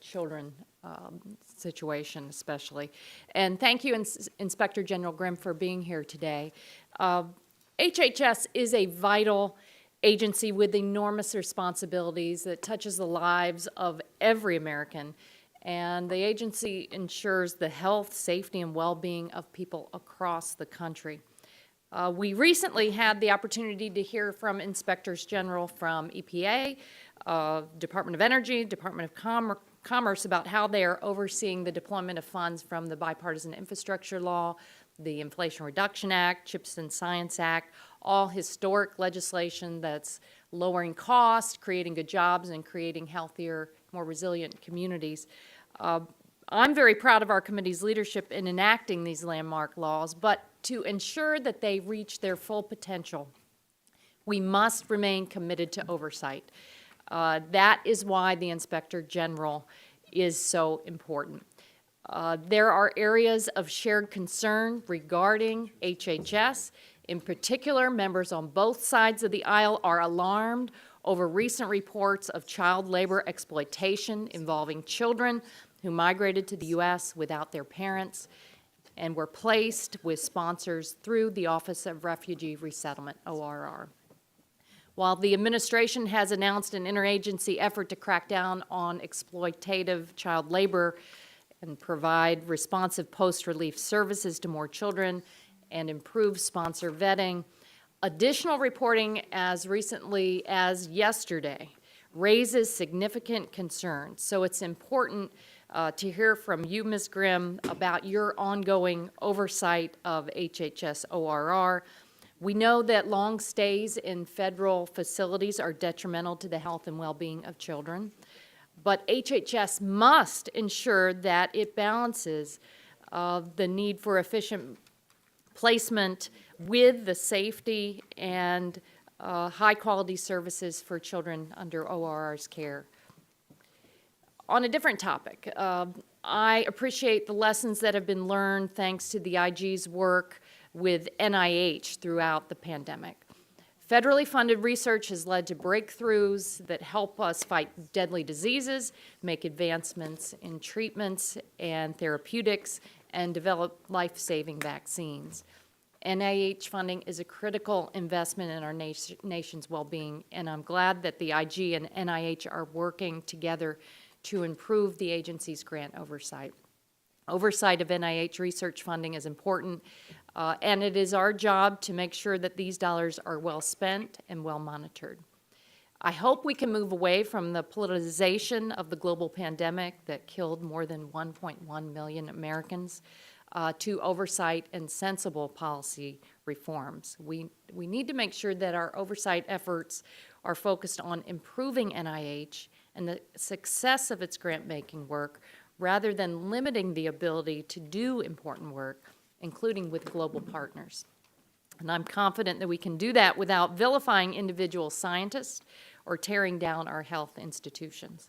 children situation especially. And thank you, Inspector General Grimm, for being here today. HHS is a vital agency with enormous responsibilities that touches the lives of every American. And the agency ensures the health, safety, and well-being of people across the country. We recently had the opportunity to hear from Inspectors General from EPA, Department of Energy, Department of Commerce about how they are overseeing the deployment of funds from the Bipartisan Infrastructure Law, the Inflation Reduction Act, CHIPS and Science Act, all historic legislation that's lowering costs, creating good jobs, and creating healthier, more resilient communities. I'm very proud of our committee's leadership in enacting these landmark laws, but to ensure that they reach their full potential, we must remain committed to oversight. That is why the Inspector General is so important. There are areas of shared concern regarding HHS. In particular, members on both sides of the aisle are alarmed over recent reports of child labor exploitation involving children who migrated to the U.S. without their parents and were placed with sponsors through the Office of Refugee Resettlement, ORR. While the administration has announced an interagency effort to crack down on exploitative child labor and provide responsive post-relief services to more children and improve sponsor vetting, additional reporting as recently as yesterday raises significant concerns. So it's important to hear from you, Ms. Grimm, about your ongoing oversight of HHS ORR. We know that long stays in federal facilities are detrimental to the health and well-being of children, but HHS must ensure that it balances the need for efficient placement with the safety and high-quality services for children under ORR's care. On a different topic, I appreciate the lessons that have been learned thanks to the IG's work with NIH throughout the pandemic. Federally funded research has led to breakthroughs that help us fight deadly diseases, make advancements in treatments and therapeutics, and develop life-saving vaccines. NIH funding is a critical investment in our nation's well-being, and I'm glad that the IG and NIH are working together to improve the agency's grant oversight. Oversight of NIH research funding is important, and it is our job to make sure that these dollars are well spent and well monitored. I hope we can move away from the politicization of the global pandemic that killed more than 1.1 million Americans to oversight and sensible policy reforms. We need to make sure that our oversight efforts are focused on improving NIH and the success of its grant-making work rather than limiting the ability to do important work, including with global partners. And I'm confident that we can do that without vilifying individual scientists or tearing down our health institutions.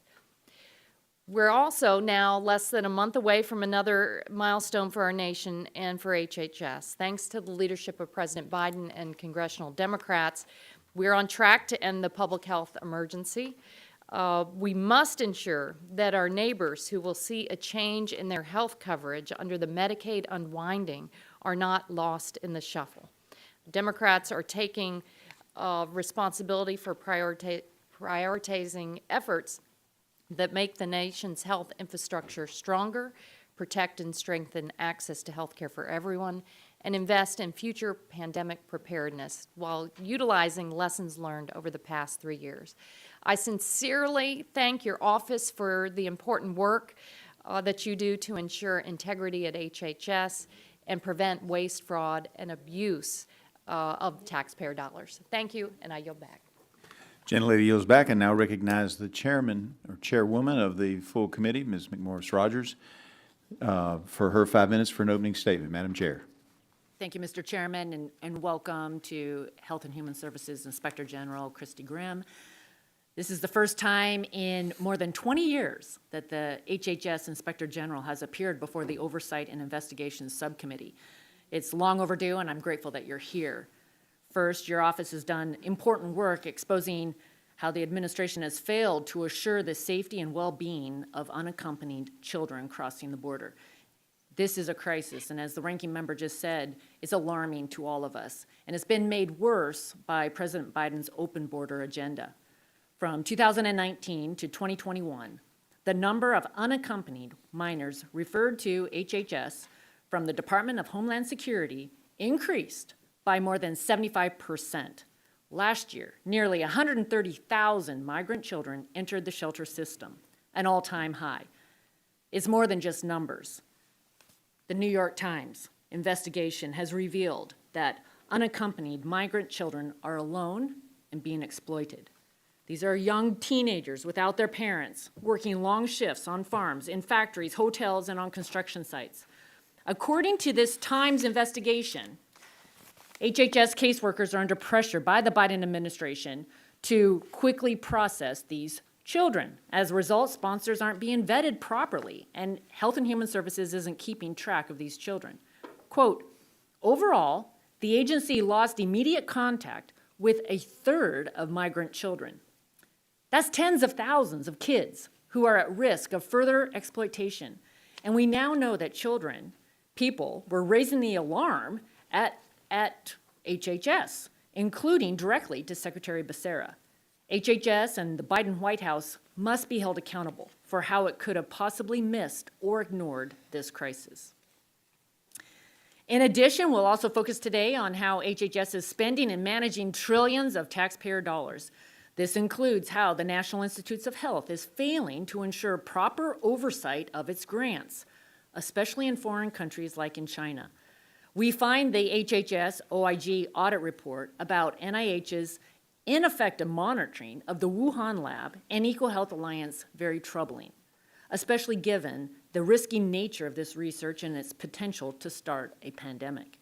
We're also now less than a month away from another milestone for our nation and for HHS. Thanks to the leadership of President Biden and congressional Democrats, we're on track to end the public health emergency. We must ensure that our neighbors who will see a change in their health coverage under the Medicaid unwinding are not lost in the shuffle. Democrats are taking responsibility for prioritizing efforts that make the nation's health infrastructure stronger, protect and strengthen access to health care for everyone, and invest in future pandemic preparedness while utilizing lessons learned over the past 3 years. I sincerely thank your office for the important work that you do to ensure integrity at HHS and prevent waste, fraud, and abuse of taxpayer dollars. Thank you, and I yield back. Gentlelady yields back, and now recognize the chairman or chairwoman of the full committee, Ms. McMorris-Rogers, for her 5 minutes for an opening statement. Madam Chair. Thank you, Mr. Chairman, and welcome to Health and Human Services Inspector General Christi Grimm. This is the first time in more than 20 years that the HHS Inspector General has appeared before the Oversight and Investigations Subcommittee. It's long overdue, and I'm grateful that you're here. First, your office has done important work exposing how the administration has failed to assure the safety and well-being of unaccompanied children crossing the border. This is a crisis, and as the ranking member just said, it's alarming to all of us. And it's been made worse by President Biden's open border agenda. From 2019 to 2021, the number of unaccompanied minors referred to HHS from the Department of Homeland Security increased by more than 75%. Last year, nearly 130,000 migrant children entered the shelter system, an all-time high. It's more than just numbers. The New York Times investigation has revealed that unaccompanied migrant children are alone and being exploited. These are young teenagers without their parents, working long shifts on farms, in factories, hotels, and on construction sites. According to this Times investigation, HHS caseworkers are under pressure by the Biden administration to quickly process these children. As a result, sponsors aren't being vetted properly, and Health and Human Services isn't keeping track of these children. Quote, overall, the agency lost immediate contact with a third of migrant children. That's tens of thousands of kids who are at risk of further exploitation. And we now know that people were raising the alarm at HHS, including directly to Secretary Becerra. HHS and the Biden White House must be held accountable for how it could have possibly missed or ignored this crisis. In addition, we'll also focus today on how HHS is spending and managing trillions of taxpayer dollars. This includes how the National Institutes of Health is failing to ensure proper oversight of its grants, especially in foreign countries like in China. We find the HHS OIG audit report about NIH's ineffective monitoring of the Wuhan lab and EcoHealth Alliance very troubling, especially given the risky nature of this research and its potential to start a pandemic.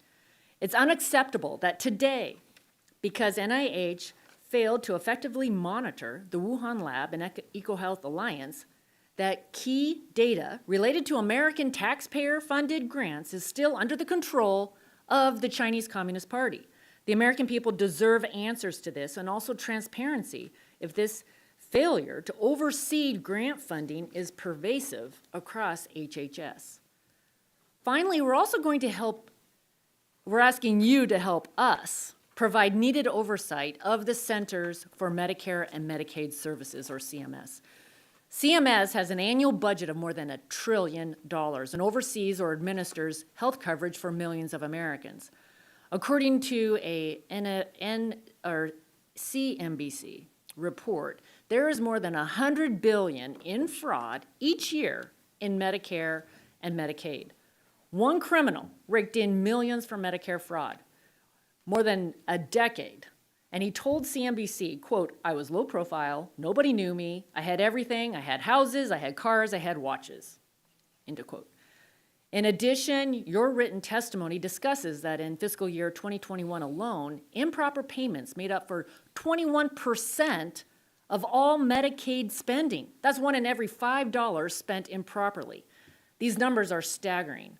It's unacceptable that today, because NIH failed to effectively monitor the Wuhan lab and EcoHealth Alliance, that key data related to American taxpayer-funded grants is still under the control of the Chinese Communist Party. The American people deserve answers to this and also transparency if this failure to oversee grant funding is pervasive across HHS. Finally, we're asking you to help us provide needed oversight of the Centers for Medicare and Medicaid Services, or CMS. CMS has an annual budget of more than $1 trillion and oversees or administers health coverage for millions of Americans. According to a CNBC report, there is more than $100 billion in fraud each year in Medicare and Medicaid. One criminal raked in millions for Medicare fraud, more than a decade. And he told CNBC, quote, I was low profile, nobody knew me, I had everything, I had houses, I had cars, I had watches, end of quote. In addition, your written testimony discusses that in fiscal year 2021 alone, improper payments made up for 21% of all Medicaid spending. That's one in every $5 spent improperly. These numbers are staggering.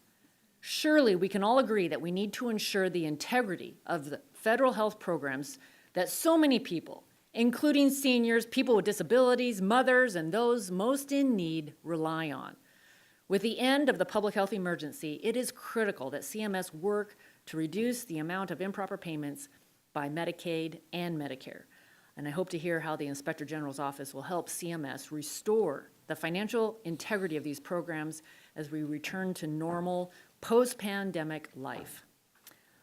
Surely we can all agree that we need to ensure the integrity of the federal health programs that so many people, including seniors, people with disabilities, mothers, and those most in need, rely on. With the end of the public health emergency, it is critical that CMS work to reduce the amount of improper payments by Medicaid and Medicare. And I hope to hear how the Inspector General's office will help CMS restore the financial integrity of these programs as we return to normal post-pandemic life.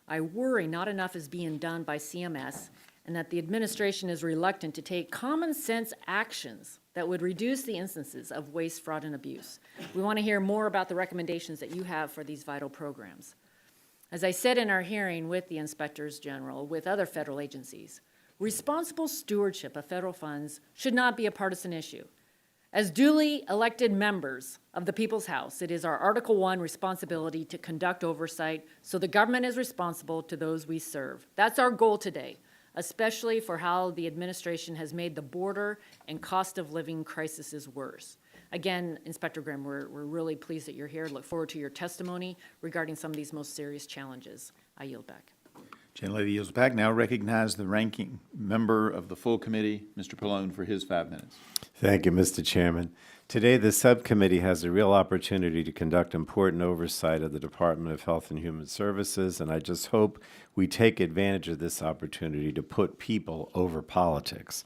I worry not enough is being done by CMS and that the administration is reluctant to take common sense actions that would reduce the instances of waste, fraud, and abuse. We want to hear more about the recommendations that you have for these vital programs. As I said in our hearing with the Inspectors General, with other federal agencies, responsible stewardship of federal funds should not be a partisan issue. As duly elected members of the People's House, it is our Article 1 responsibility to conduct oversight so the government is responsible to those we serve. That's our goal today, especially for how the administration has made the border and cost of living crises worse. Again, Inspector Grimm, we're really pleased that you're here. Look forward to your testimony regarding some of these most serious challenges. I yield back. Gentlelady yields back. Now recognize the ranking member of the full committee, Mr. Pallone, for his 5 minutes. Thank you, Mr. Chairman. Today, the subcommittee has a real opportunity to conduct important oversight of the Department of Health and Human Services, and I just hope we take advantage of this opportunity to put people over politics.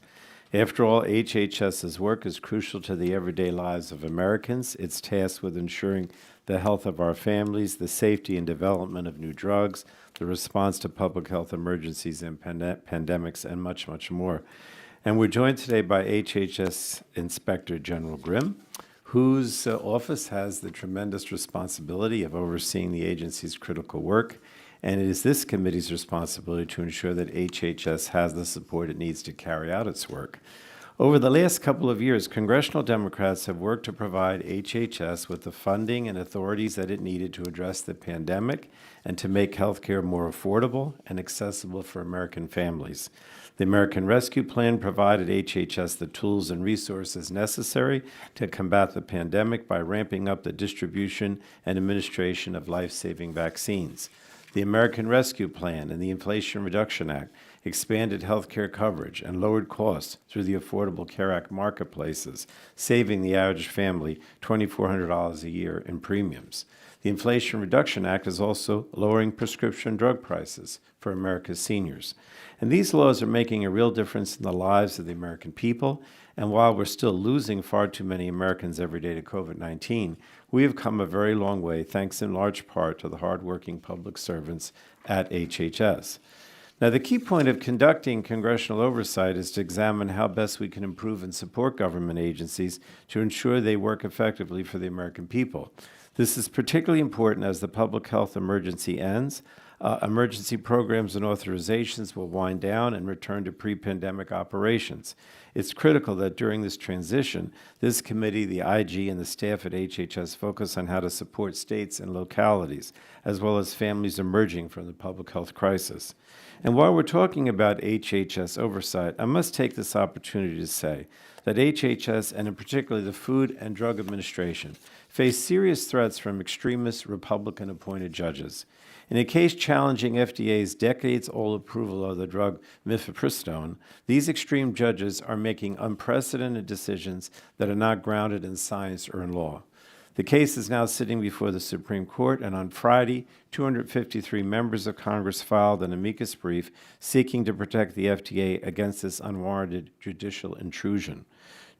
After all, HHS's work is crucial to the everyday lives of Americans. It's tasked with ensuring the health of our families, the safety and development of new drugs, the response to public health emergencies and pandemics, and much, much more. And we're joined today by HHS Inspector General Grimm, whose office has the tremendous responsibility of overseeing the agency's critical work. And it is this committee's responsibility to ensure that HHS has the support it needs to carry out its work. Over the last couple of years, congressional Democrats have worked to provide HHS with the funding and authorities that it needed to address the pandemic and to make health care more affordable and accessible for American families. The American Rescue Plan provided HHS the tools and resources necessary to combat the pandemic by ramping up the distribution and administration of life-saving vaccines. The American Rescue Plan and the Inflation Reduction Act expanded health care coverage and lowered costs through the Affordable Care Act marketplaces, saving the average family $2,400 a year in premiums. The Inflation Reduction Act is also lowering prescription drug prices for America's seniors. And these laws are making a real difference in the lives of the American people. And while we're still losing far too many Americans every day to COVID-19, we have come a very long way, thanks in large part to the hardworking public servants at HHS. Now, the key point of conducting congressional oversight is to examine how best we can improve and support government agencies to ensure they work effectively for the American people. This is particularly important as the public health emergency ends. Emergency programs and authorizations will wind down and return to pre-pandemic operations. It's critical that during this transition, this committee, the IG, and the staff at HHS focus on how to support states and localities, as well as families emerging from the public health crisis. And while we're talking about HHS oversight, I must take this opportunity to say that HHS, and in particular the Food and Drug Administration, face serious threats from extremist Republican-appointed judges. In a case challenging FDA's decades-old approval of the drug mifepristone, these extreme judges are making unprecedented decisions that are not grounded in science or in law. The case is now sitting before the Supreme Court, and on Friday, 253 members of Congress filed an amicus brief seeking to protect the FDA against this unwarranted judicial intrusion.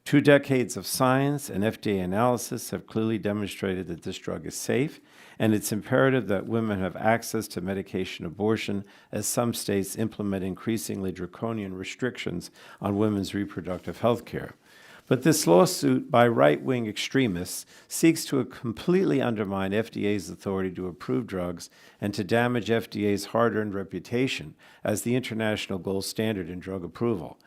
2 decades of science and FDA analysis have clearly demonstrated that this drug is safe, and it's imperative that women have access to medication abortion as some states implement increasingly draconian restrictions on women's reproductive health care. But this lawsuit by right-wing extremists seeks to completely undermine FDA's authority to approve drugs and to damage FDA's hard-earned reputation as the international gold standard in drug approval.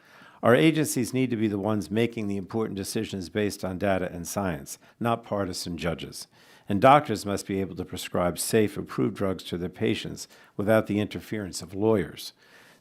Our agencies need to be the ones making the important decisions based on data and science, not partisan judges. And doctors must be able to prescribe safe, approved drugs to their patients without the interference of lawyers.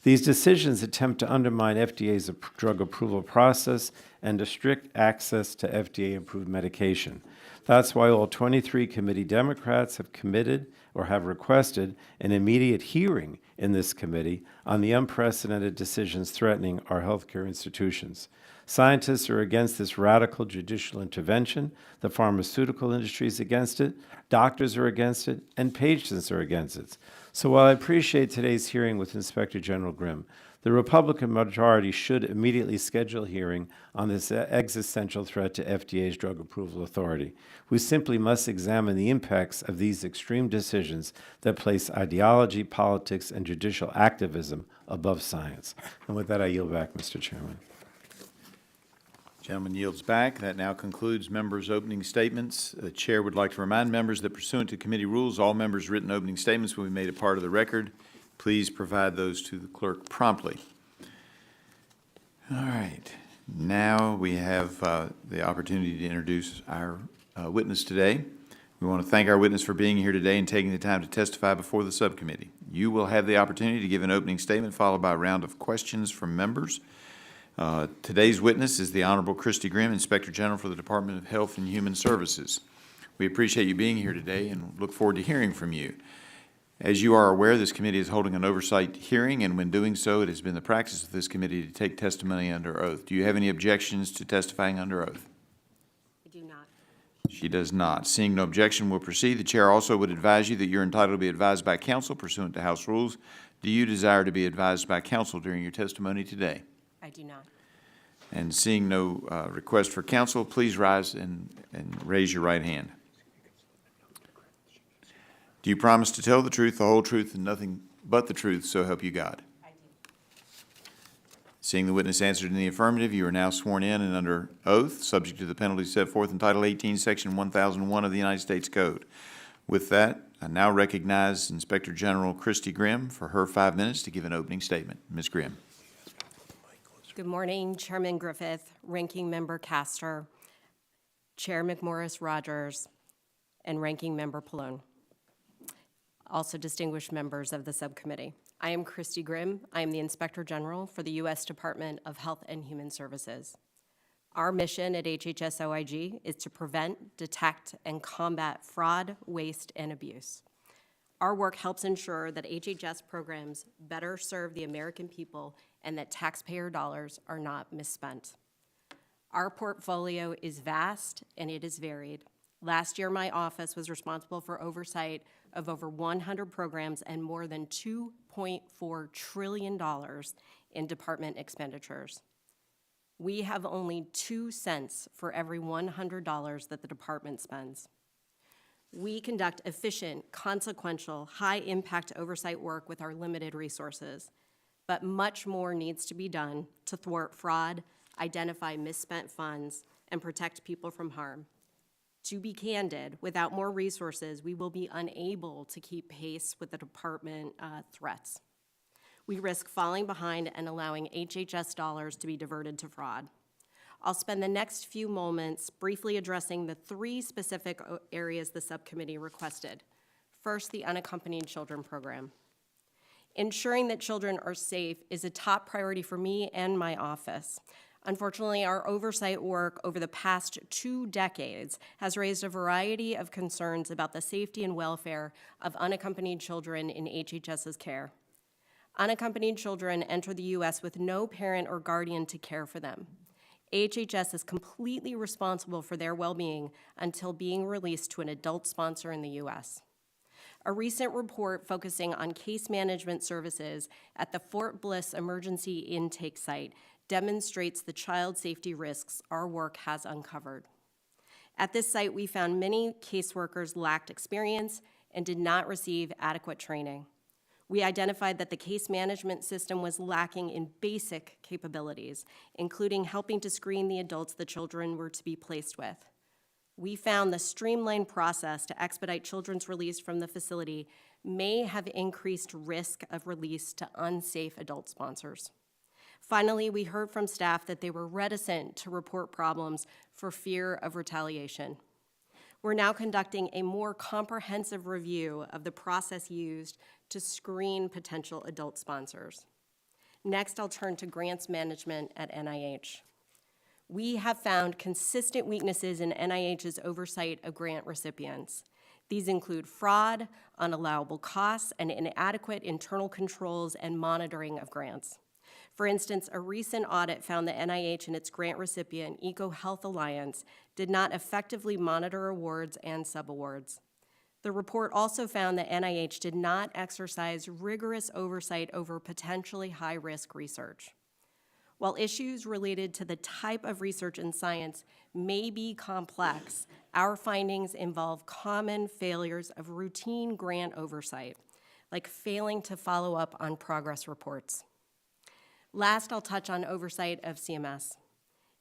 These decisions attempt to undermine FDA's drug approval process and restrict access to FDA-approved medication. That's why all 23 committee Democrats have committed or have requested an immediate hearing in this committee on the unprecedented decisions threatening our healthcare institutions. Scientists are against this radical judicial intervention, the pharmaceutical industry is against it, doctors are against it, and patients are against it. So while I appreciate today's hearing with Inspector General Grimm, the Republican majority should immediately schedule a hearing on this existential threat to FDA's drug approval authority. We simply must examine the impacts of these extreme decisions that place ideology, politics, and judicial activism above science. And with that, I yield back, Mr. Chairman. Gentleman yields back. That now concludes members' opening statements. The chair would like to remind members that pursuant to committee rules, all members' written opening statements will be made a part of the record. Please provide those to the clerk promptly. All right. Now we have the opportunity to introduce our witness today. We want to thank our witness for being here today and taking the time to testify before the subcommittee. You will have the opportunity to give an opening statement followed by a round of questions from members. Today's witness is the Honorable Christi Grimm, Inspector General for the Department of Health and Human Services. We appreciate you being here today and look forward to hearing from you. As you are aware, this committee is holding an oversight hearing, and when doing so, it has been the practice of this committee to take testimony under oath. Do you have any objections to testifying under oath? I do not. She does not. Seeing no objection, we'll proceed. The chair also would advise you that you're entitled to be advised by counsel pursuant to House rules. Do you desire to be advised by counsel during your testimony today? I do not. And seeing no request for counsel, please rise and raise your right hand. Do you promise to tell the truth, the whole truth, and nothing but the truth, so help you God? I do. Seeing the witness answered in the affirmative, you are now sworn in and under oath, subject to the penalties set forth in Title 18, Section 1001 of the United States Code. With that, I now recognize Inspector General Christi Grimm for her 5 minutes to give an opening statement. Ms. Grimm. Good morning, Chairman Griffith, Ranking Member Castor, Chair McMorris Rogers, and Ranking Member Pallone. Also distinguished members of the subcommittee. I am Christi Grimm. I am the Inspector General for the U.S. Department of Health and Human Services. Our mission at HHS OIG is to prevent, detect, and combat fraud, waste, and abuse. Our work helps ensure that HHS programs better serve the American people and that taxpayer dollars are not misspent. Our portfolio is vast and it is varied. Last year, my office was responsible for oversight of over 100 programs and more than $2.4 trillion in department expenditures. We have only 2 cents for every $100 that the department spends. We conduct efficient, consequential, high-impact oversight work with our limited resources, but much more needs to be done to thwart fraud, identify misspent funds, and protect people from harm. To be candid, without more resources, we will be unable to keep pace with the department threats. We risk falling behind and allowing HHS dollars to be diverted to fraud. I'll spend the next few moments briefly addressing the 3 specific areas the subcommittee requested. First, the Unaccompanied Children Program. Ensuring that children are safe is a top priority for me and my office. Unfortunately, our oversight work over the past 2 decades has raised a variety of concerns about the safety and welfare of unaccompanied children in HHS's care. Unaccompanied children enter the U.S. with no parent or guardian to care for them. HHS is completely responsible for their well-being until being released to an adult sponsor in the U.S. A recent report focusing on case management services at the Fort Bliss Emergency Intake Site demonstrates the child safety risks our work has uncovered. At this site, we found many caseworkers lacked experience and did not receive adequate training. We identified that the case management system was lacking in basic capabilities, including helping to screen the adults the children were to be placed with. We found the streamlined process to expedite children's release from the facility may have increased risk of release to unsafe adult sponsors. Finally, we heard from staff that they were reticent to report problems for fear of retaliation. We're now conducting a more comprehensive review of the process used to screen potential adult sponsors. Next, I'll turn to grants management at NIH. We have found consistent weaknesses in NIH's oversight of grant recipients. These include fraud, unallowable costs, and inadequate internal controls and monitoring of grants. For instance, a recent audit found that NIH and its grant recipient, EcoHealth Alliance, did not effectively monitor awards and subawards. The report also found that NIH did not exercise rigorous oversight over potentially high-risk research. While issues related to the type of research in science may be complex, our findings involve common failures of routine grant oversight, like failing to follow up on progress reports. Last, I'll touch on oversight of CMS.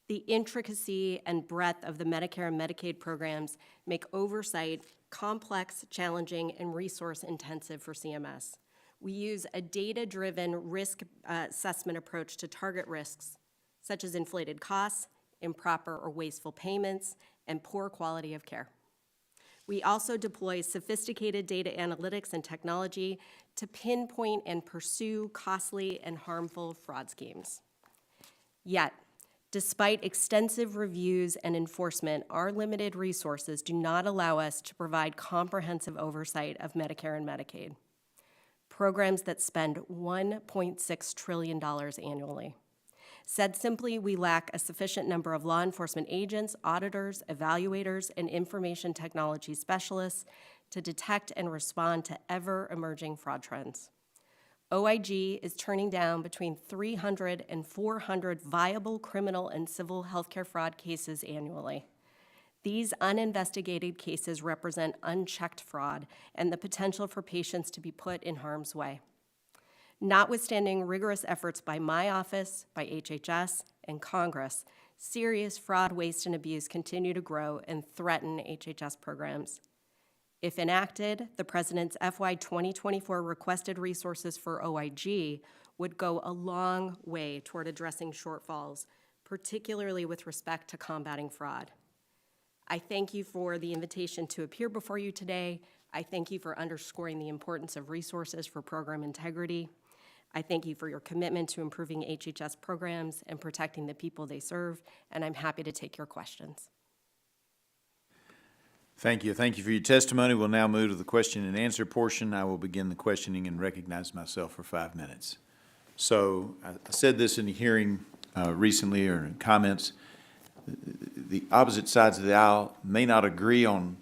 The intricacy and breadth of the Medicare and Medicaid programs make oversight complex, challenging, and resource-intensive for CMS. We use a data-driven risk assessment approach to target risks, such as inflated costs, improper or wasteful payments, and poor quality of care. We also deploy sophisticated data analytics and technology to pinpoint and pursue costly and harmful fraud schemes. Yet, despite extensive reviews and enforcement, our limited resources do not allow us to provide comprehensive oversight of Medicare and Medicaid. programs that spend $1.6 trillion annually. Said simply, we lack a sufficient number of law enforcement agents, auditors, evaluators, and information technology specialists to detect and respond to ever-emerging fraud trends. OIG is turning down between 300 and 400 viable criminal and civil healthcare fraud cases annually. These uninvestigated cases represent unchecked fraud and the potential for patients to be put in harm's way. Notwithstanding rigorous efforts by my office, by HHS, and Congress, serious fraud, waste, and abuse continue to grow and threaten HHS programs. If enacted, the President's FY 2024 requested resources for OIG would go a long way toward addressing shortfalls, particularly with respect to combating fraud. I thank you for the invitation to appear before you today. I thank you for underscoring the importance of resources for program integrity. I thank you for your commitment to improving HHS programs and protecting the people they serve, and I'm happy to take your questions. Thank you. Thank you for your testimony. We'll now move to the question and answer portion. I will begin the questioning and recognize myself for 5 minutes. So I said this in a hearing recently or in comments. The opposite sides of the aisle may not agree on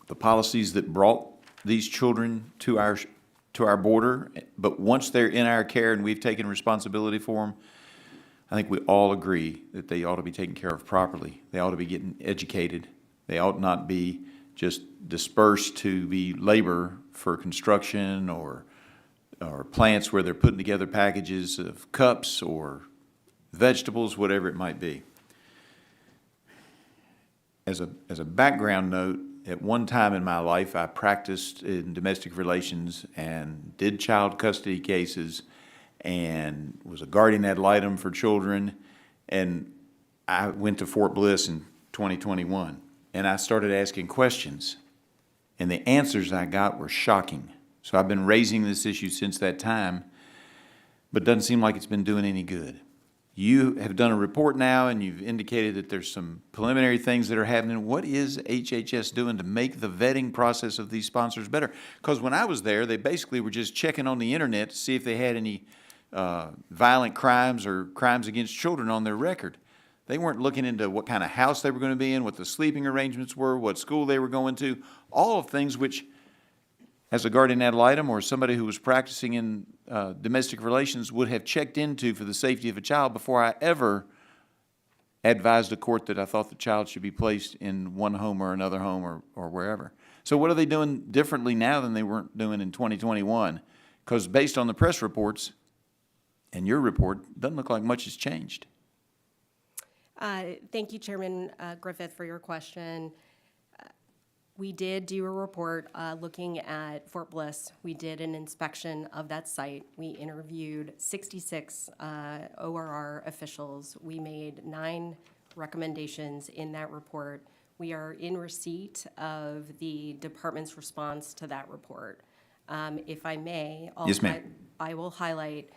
the policies that brought these children to our border, but once they're in our care and we've taken responsibility for them, I think we all agree that they ought to be taken care of properly. They ought to be getting educated. They ought not be just dispersed to be labor for construction or plants where they're putting together packages of cups or vegetables, whatever it might be. As a background note, at one time in my life, I practiced in domestic relations and did child custody cases and was a guardian ad litem for children. And I went to Fort Bliss in 2021, and I started asking questions, and the answers I got were shocking. So I've been raising this issue since that time, but it doesn't seem like it's been doing any good. You have done a report now, and you've indicated that there's some preliminary things that are happening. What is HHS doing to make the vetting process of these sponsors better? Because when I was there, they basically were just checking on the internet to see if they had any violent crimes or crimes against children on their record. They weren't looking into what kind of house they were going to be in, what the sleeping arrangements were, what school they were going to, all of things which, as a guardian ad litem or somebody who was practicing in domestic relations, would have checked into for the safety of a child before I ever advised a court that I thought the child should be placed in one home or another home or wherever. So what are they doing differently now than they weren't doing in 2021? Because based on the press reports and your report, it doesn't look like much has changed. Thank you, Chairman Griffith, for your question. We did do a report looking at Fort Bliss. We did an inspection of that site. We interviewed 66 ORR officials. We made 9 recommendations in that report. We are in receipt of the department's response to that report. If I may, Yes, ma'am. I will highlight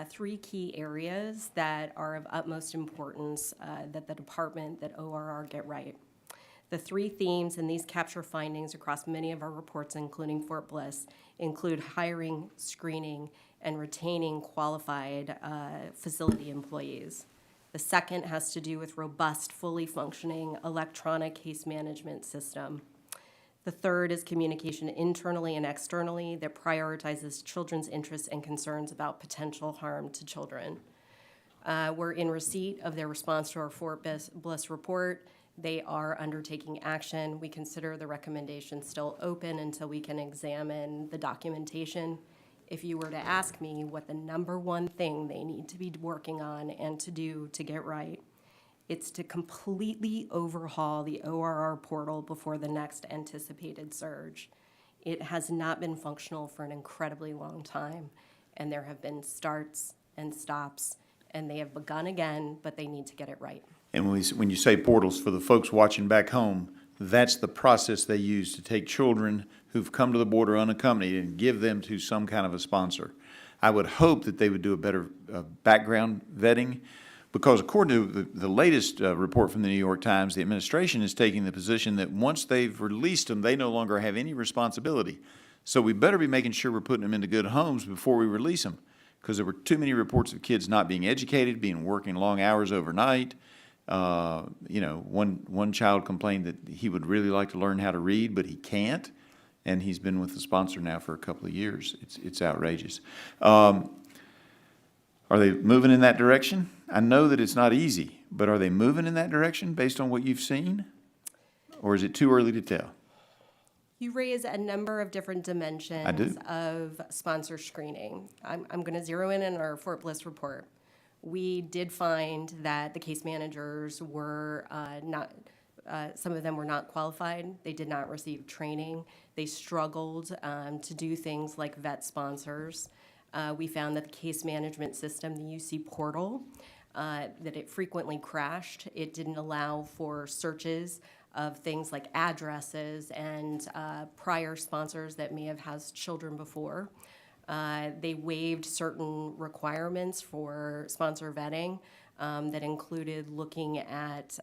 3 key areas that are of utmost importance that the department, that ORR get right. The 3 themes, and these capture findings across many of our reports, including Fort Bliss, include hiring, screening, and retaining qualified facility employees. The second has to do with robust, fully functioning electronic case management system. The third is communication internally and externally that prioritizes children's interests and concerns about potential harm to children. We're in receipt of their response to our Fort Bliss report. They are undertaking action. We consider the recommendation still open until we can examine the documentation. If you were to ask me what the number one thing they need to be working on and to do to get right, it's to completely overhaul the ORR portal before the next anticipated surge. It has not been functional for an incredibly long time, and there have been starts and stops, and they have begun again, but they need to get it right. And when you say portals, for the folks watching back home, that's the process they use to take children who've come to the border unaccompanied and give them to some kind of a sponsor. I would hope that they would do a better background vetting, because according to the latest report from the New York Times, the administration is taking the position that once they've released them, they no longer have any responsibility. So we better be making sure we're putting them into good homes before we release them, because there were too many reports of kids not being educated, working long hours overnight. One child complained that he would really like to learn how to read, but he can't, and he's been with the sponsor now for a couple of years. It's outrageous. Are they moving in that direction? I know that it's not easy, but are they moving in that direction based on what you've seen? Or is it too early to tell? You raise a number of different dimensions I do. of sponsor screening. I'm going to zero in on our Fort Bliss report. We did find that the case managers were some of them were not qualified. They did not receive training. They struggled to do things like vet sponsors. We found that the case management system, the UC portal, that it frequently crashed. It didn't allow for searches of things like addresses and prior sponsors that may have housed children before. They waived certain requirements for sponsor vetting that included looking at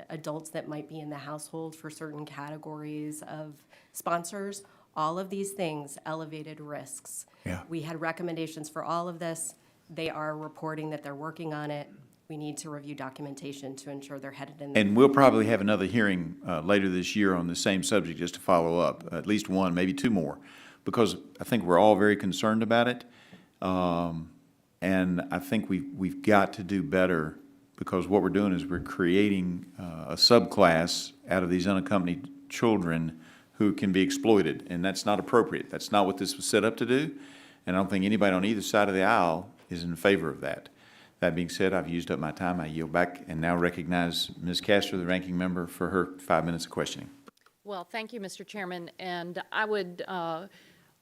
adults that might be in the household for certain categories of sponsors. All of these things elevated risks. Yeah. We had recommendations for all of this. They are reporting that they're working on it. We need to review documentation to ensure they're headed in the And we'll probably have another hearing later this year on the same subject, just to follow up, at least one, maybe two more, because I think we're all very concerned about it. And I think we've got to do better, because what we're doing is we're creating a subclass out of these unaccompanied children who can be exploited, and that's not appropriate. That's not what this was set up to do, and I don't think anybody on either side of the aisle is in favor of that. That being said, I've used up my time. I yield back and now recognize Ms. Castor, the ranking member, for her 5 minutes of questioning. Well, thank you, Mr. Chairman, and I would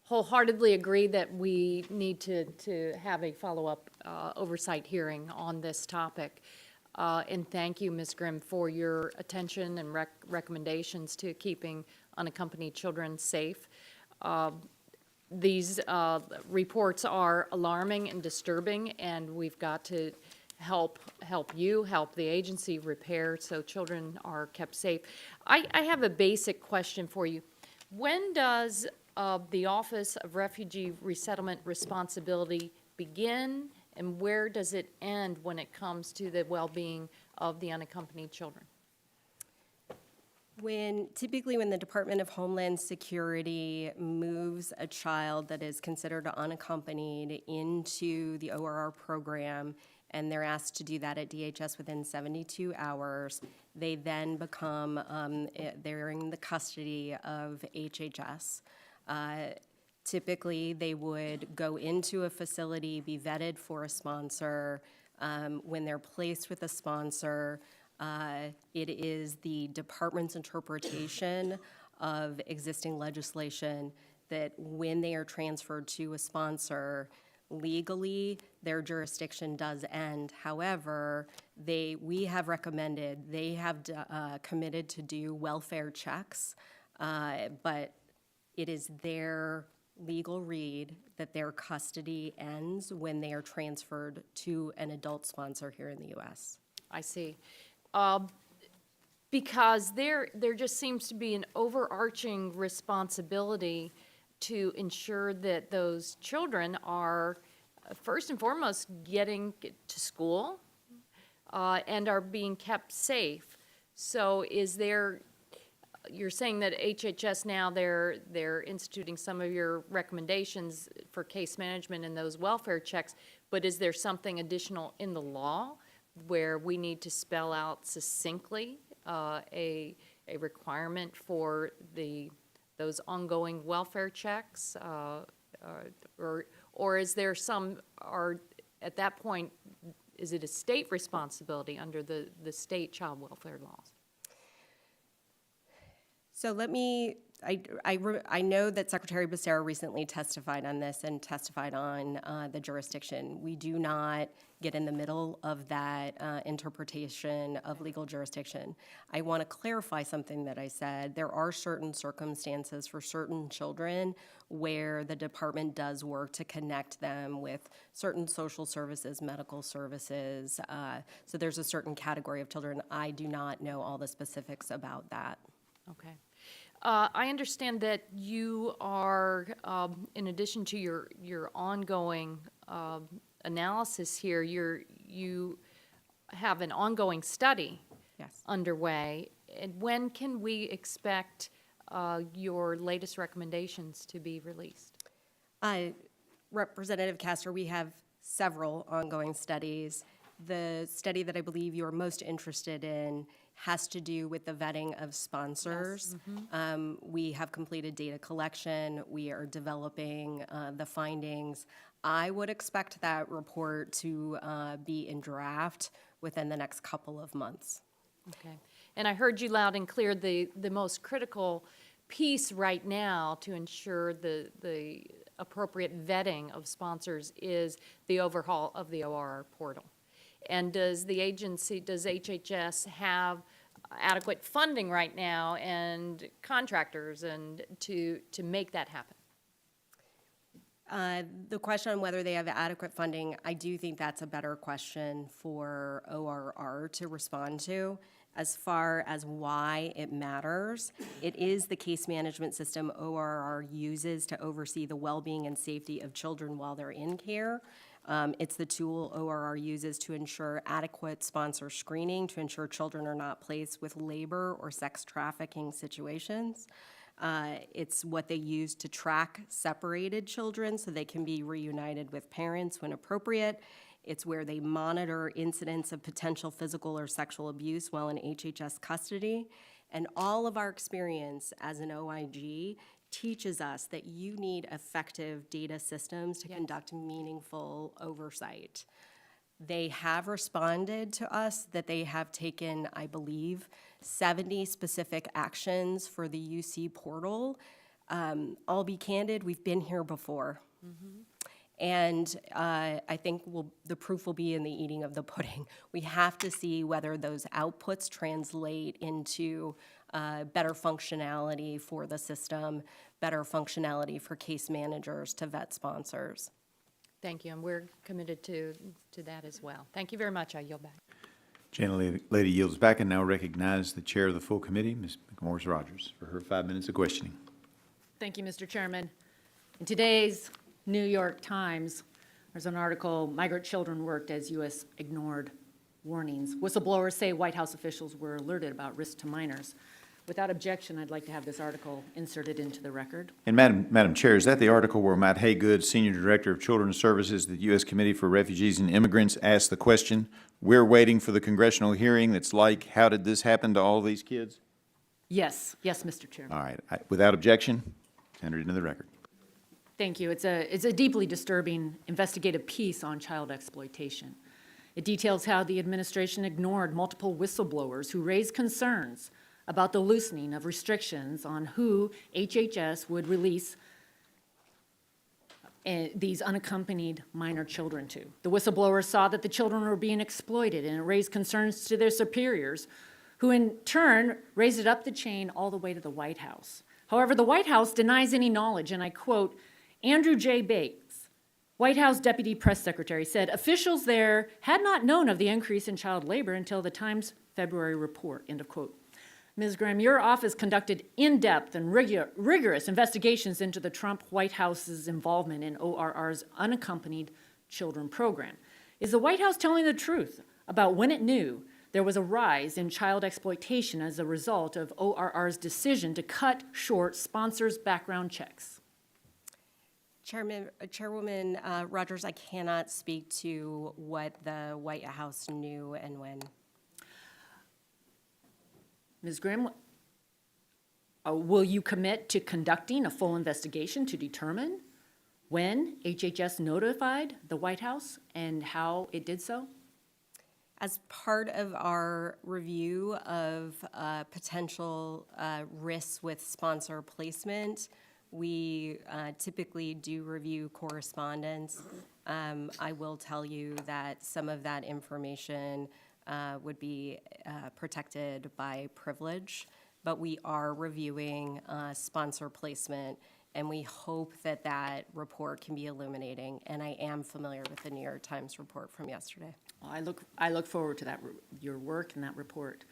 wholeheartedly agree that we need to have a follow-up oversight hearing on this topic. And thank you, Ms. Grimm, for your attention and recommendations to keeping unaccompanied children safe. These reports are alarming and disturbing, and we've got to help the agency repair so children are kept safe. I have a basic question for you. When does the Office of Refugee Resettlement responsibility begin, and where does it end when it comes to the well-being of the unaccompanied children? Typically when the Department of Homeland Security moves a child that is considered unaccompanied into the ORR program, and they're asked to do that at DHS within 72 hours, they then become, they're in the custody of HHS. Typically, they would go into a facility, be vetted for a sponsor. When they're placed with a sponsor, it is the department's interpretation of existing legislation that when they are transferred to a sponsor, legally, their jurisdiction does end. However, we have recommended, they have committed to do welfare checks, but it is their legal read that their custody ends when they are transferred to an adult sponsor here in the U.S. I see. Because there just seems to be an overarching responsibility to ensure that those children are, first and foremost, getting to school and are being kept safe. So you're saying that HHS now, they're instituting some of your recommendations for case management and those welfare checks, but is there something additional in the law where we need to spell out succinctly a requirement for those ongoing welfare checks, or is there at that point, is it a state responsibility under the state child welfare laws? So I know that Secretary Becerra recently testified on this and testified on the jurisdiction. We do not get in the middle of that interpretation of legal jurisdiction. I want to clarify something that I said. There are certain circumstances for certain children where the department does work to connect them with certain social services, medical services. So there's a certain category of children. I do not know all the specifics about that. Okay. I understand that you are, in addition to your ongoing analysis here, you have an ongoing study Yes. underway. And when can we expect your latest recommendations to be released? Representative Castor, we have several ongoing studies. The study that I believe you're most interested in has to do with the vetting of sponsors. We have completed data collection. We are developing the findings. I would expect that report to be in draft within the next couple of months. Okay. And I heard you loud and clear, the most critical piece right now to ensure the appropriate vetting of sponsors is the overhaul of the ORR portal. And does the agency, does HHS have adequate funding right now and contractors and to make that happen? The question on whether they have adequate funding, I do think that's a better question for ORR to respond to. As far as why it matters, it is the case management system ORR uses to oversee the well-being and safety of children while they're in care. It's the tool ORR uses to ensure adequate sponsor screening, to ensure children are not placed with labor or sex trafficking situations. It's what they use to track separated children so they can be reunited with parents when appropriate. It's where they monitor incidents of potential physical or sexual abuse while in HHS custody. And all of our experience as an OIG teaches us that you need effective data systems to conduct meaningful oversight. They have responded to us that they have taken, I believe, 70 specific actions for the UC portal. I'll be candid, we've been here before. And I think the proof will be in the eating of the pudding. We have to see whether those outputs translate into better functionality for the system, better functionality for case managers to vet sponsors. Thank you, and we're committed to that as well. Thank you very much. I yield back. Lady yields back and now recognize the chair of the full committee, Ms. McMorris Rogers, for her 5 minutes of questioning. Thank you, Mr. Chairman. In today's New York Times, there's an article, Migrant Children Worked as U.S. Ignored Warnings. Whistleblowers say White House officials were alerted about risk to minors. Without objection, I'd like to have this article inserted into the record. And Madam Chair, is that the article where Matt Haygood, Senior Director of Children's Services, the U.S. Committee for Refugees and Immigrants, asked the question, we're waiting for the congressional hearing that's like, how did this happen to all these kids? Yes, Mr. Chairman. All right, without objection, entered into the record. Thank you. It's a deeply disturbing investigative piece on child exploitation. It details how the administration ignored multiple whistleblowers who raised concerns about the loosening of restrictions on who HHS would release these unaccompanied minor children to. The whistleblowers saw that the children were being exploited, and it raised concerns to their superiors, who in turn raised it up the chain all the way to the White House. However, the White House denies any knowledge, and I quote, Andrew J. Bates, White House Deputy Press Secretary, said officials there had not known of the increase in child labor until the Times February report, end of quote. Ms. Grimm, your office conducted in-depth and rigorous investigations into the Trump White House's involvement in ORR's unaccompanied children program. Is the White House telling the truth about when it knew there was a rise in child exploitation as a result of ORR's decision to cut short sponsors' background checks? Chairwoman Rogers, I cannot speak to what the White House knew and when. Ms. Grimm, will you commit to conducting a full investigation to determine when HHS notified the White House and how it did so? As part of our review of potential risks with sponsor placement, we typically do review correspondence. I will tell you that some of that information would be protected by privilege, but we are reviewing sponsor placement, and we hope that that report can be illuminating. And I am familiar with the New York Times report from yesterday. Well, I look forward to that, your work and that report.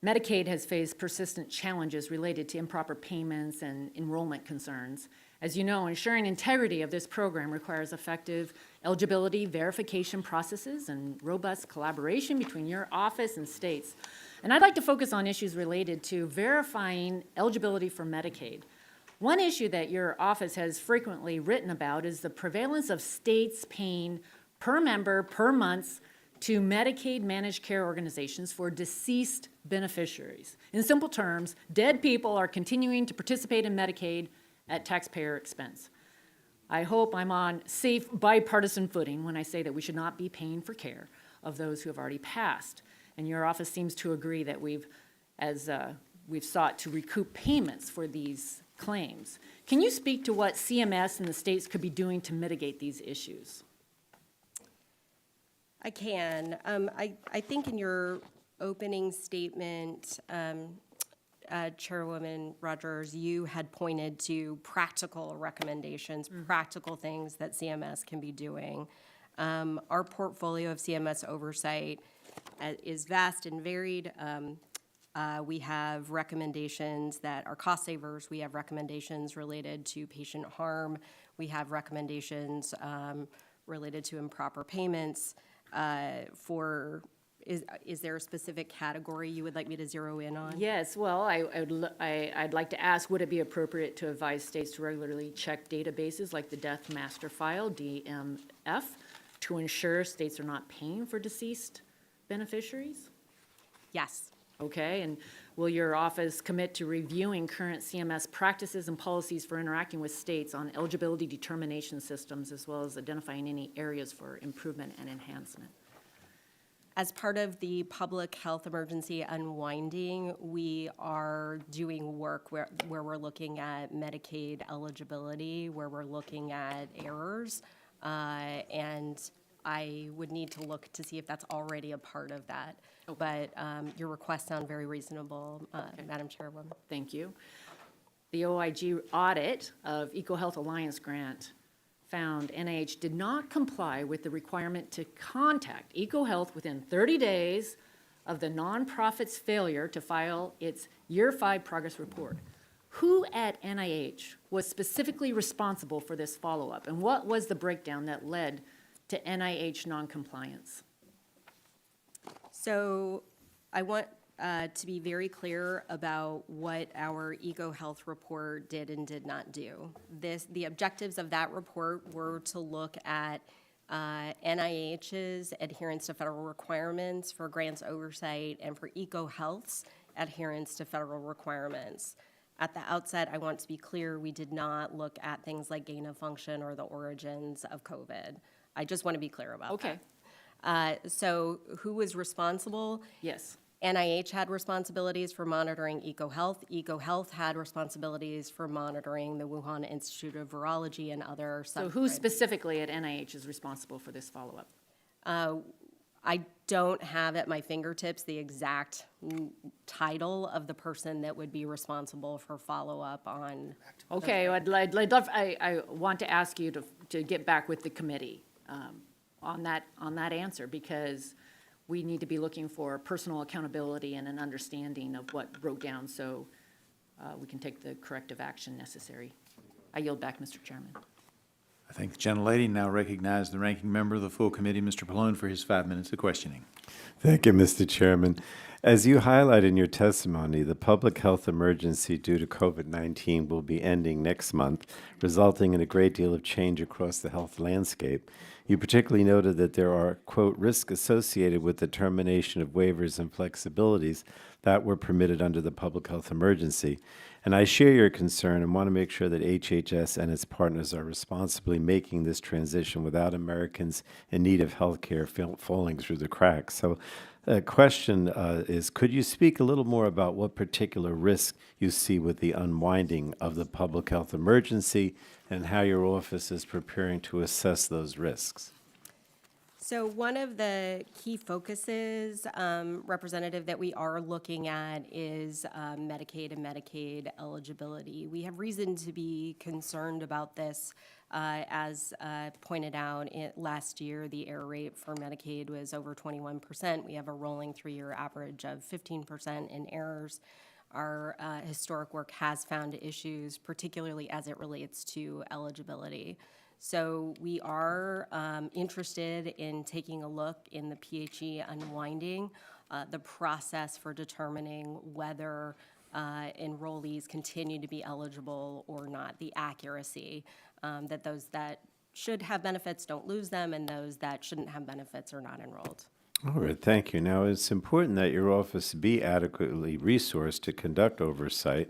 Medicaid has faced persistent challenges related to improper payments and enrollment concerns. As you know, ensuring integrity of this program requires effective eligibility verification processes and robust collaboration between your office and states. And I'd like to focus on issues related to verifying eligibility for Medicaid. One issue that your office has frequently written about is the prevalence of states paying per member per month to Medicaid managed care organizations for deceased beneficiaries. In simple terms, dead people are continuing to participate in Medicaid at taxpayer expense. I hope I'm on safe bipartisan footing when I say that we should not be paying for care of those who have already passed. And your office seems to agree that we've sought to recoup payments for these claims. Can you speak to what CMS and the states could be doing to mitigate these issues? I can. I think in your opening statement, Chairwoman Rogers, you had pointed to practical recommendations, practical things that CMS can be doing. Our portfolio of CMS oversight is vast and varied. We have recommendations that are cost savers. We have recommendations related to patient harm. We have recommendations related to improper payments. Is there a specific category you would like me to zero in on? Yes, well, I'd like to ask, would it be appropriate to advise states to regularly check databases like the Death Master File, DMF, to ensure states are not paying for deceased beneficiaries? Yes. Okay, and will your office commit to reviewing current CMS practices and policies for interacting with states on eligibility determination systems, as well as identifying any areas for improvement and enhancement? As part of the public health emergency unwinding, we are doing work where we're looking at Medicaid eligibility, where we're looking at errors, and I would need to look to see if that's already a part of that. But your requests sound very reasonable, Madam Chairwoman. Thank you. The OIG audit of EcoHealth Alliance grant found NIH did not comply with the requirement to contact EcoHealth within 30 days of the nonprofit's failure to file its Year 5 progress report. Who at NIH was specifically responsible for this follow-up, and what was the breakdown that led to NIH noncompliance? So I want to be very clear about what our EcoHealth report did and did not do. The objectives of that report were to look at NIH's adherence to federal requirements for grants oversight and for EcoHealth's adherence to federal requirements. At the outset, I want to be clear, we did not look at things like gain of function or the origins of COVID. I just want to be clear about that. Okay. So who was responsible? Yes. NIH had responsibilities for monitoring EcoHealth. EcoHealth had responsibilities for monitoring the Wuhan Institute of Virology and other. So who specifically at NIH is responsible for this follow-up? I don't have at my fingertips the exact title of the person that would be responsible for follow-up on. Okay, I want to ask you to get back with the committee on that answer, because we need to be looking for personal accountability and an understanding of what broke down, so we can take the corrective action necessary. I yield back, Mr. Chairman. I thank the gentlelady. Now recognize the ranking member of the full committee, Mr. Pallone, for his 5 minutes of questioning. Thank you, Mr. Chairman. As you highlight in your testimony, the public health emergency due to COVID-19 will be ending next month, resulting in a great deal of change across the health landscape. You particularly noted that there are, quote, risks associated with the termination of waivers and flexibilities that were permitted under the public health emergency. And I share your concern and want to make sure that HHS and its partners are responsibly making this transition without Americans in need of health care falling through the cracks. So the question is, could you speak a little more about what particular risk you see with the unwinding of the public health emergency and how your office is preparing to assess those risks? So one of the key focuses, Representative, that we are looking at is Medicaid and Medicaid eligibility. We have reason to be concerned about this. As pointed out, last year, the error rate for Medicaid was over 21%. We have a rolling 3-year average of 15% in errors. Our historic work has found issues, particularly as it relates to eligibility. So we are interested in taking a look in the PHE unwinding the process for determining whether enrollees continue to be eligible or not, the accuracy, that those that should have benefits don't lose them, and those that shouldn't have benefits are not enrolled. All right, thank you. Now, it's important that your office be adequately resourced to conduct oversight.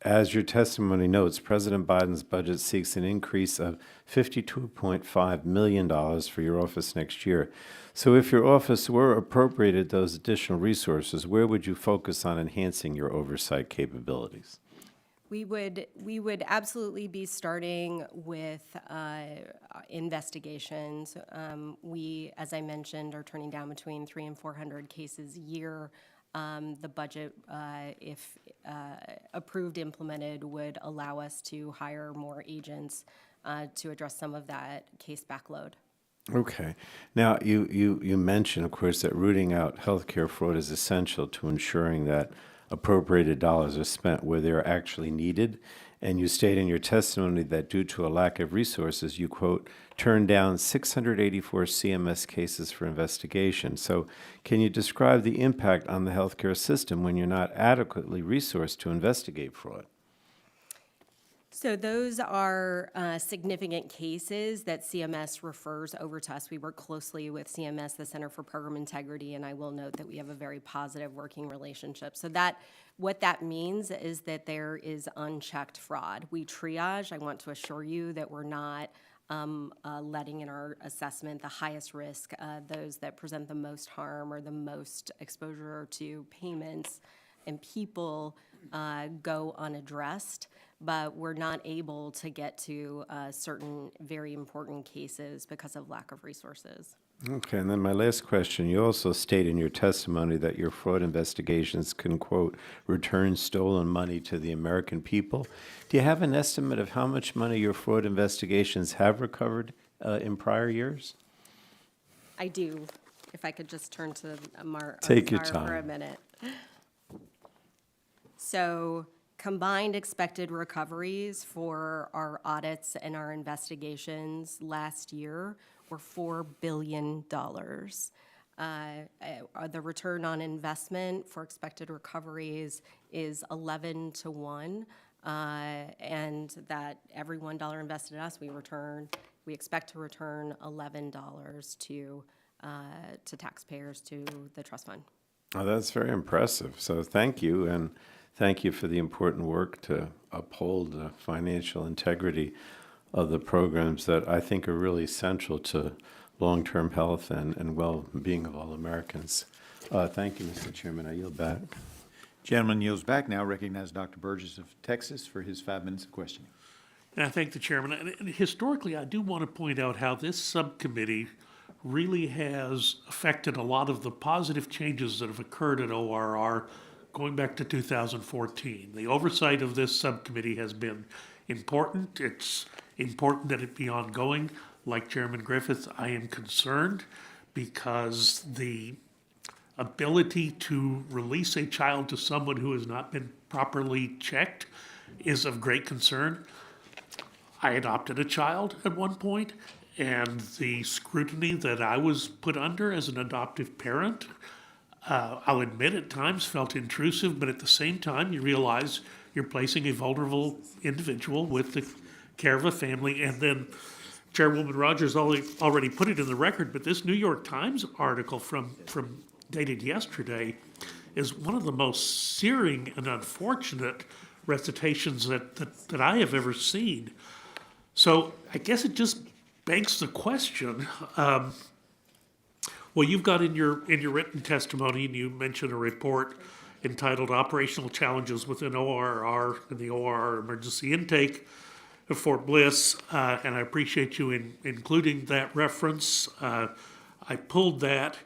As your testimony notes, President Biden's budget seeks an increase of $52.5 million for your office next year. So if your office were appropriated those additional resources, where would you focus on enhancing your oversight capabilities? We would absolutely be starting with investigations. We, as I mentioned, are turning down between 300 and 400 cases a year. The budget, if approved, implemented, would allow us to hire more agents to address some of that case backload. Okay. Now, you mentioned, of course, that rooting out healthcare fraud is essential to ensuring that appropriated dollars are spent where they're actually needed. And you state in your testimony that due to a lack of resources, you, quote, turned down 684 CMS cases for investigation. So can you describe the impact on the healthcare system when you're not adequately resourced to investigate fraud? So those are significant cases that CMS refers over to us. We work closely with CMS, the Center for Program Integrity, and I will note that we have a very positive working relationship. So what that means is that there is unchecked fraud. We triage. I want to assure you that we're not letting in our assessment the highest risk, those that present the most harm or the most exposure to payments and people go unaddressed, but we're not able to get to certain very important cases because of lack of resources. Okay, and then my last question, you also state in your testimony that your fraud investigations can, quote, return stolen money to the American people. Do you have an estimate of how much money your fraud investigations have recovered in prior years? I do. If I could just turn to Take your Amar for a time. minute. So combined expected recoveries for our audits and our investigations last year were $4 billion. The return on investment for expected recoveries is 11 to 1, and that every $1 invested in us, we expect to return $11 to taxpayers, to the trust fund. Oh, that's very impressive. So thank you, and thank you for the important work to uphold the financial integrity of the programs that I think are really essential to long-term health and well-being of all Americans. Thank you, Mr. Chairman. I yield back. Gentleman yields back. Now recognize Dr. Burgess of Texas for his 5 minutes of questioning. And I thank the chairman. And historically, I do want to point out how this subcommittee really has affected a lot of the positive changes that have occurred at ORR going back to 2014. The oversight of this subcommittee has been important. It's important that it be ongoing. Like Chairman Griffith, I am concerned because the ability to release a child to someone who has not been properly checked is of great concern. I adopted a child at one point, and the scrutiny that I was put under as an adoptive parent, I'll admit at times felt intrusive, but at the same time you realize you're placing a vulnerable individual with the care of a family. And then Chairwoman Rogers already put it in the record, but this New York Times article from dated yesterday is one of the most searing and unfortunate recitations that I have ever seen. So I guess it just begs the question. Well, you've got in your written testimony, and you mentioned a report entitled "Operational Challenges Within ORR and the ORR Emergency Intake." of Fort Bliss, and I appreciate you including that reference. I pulled that,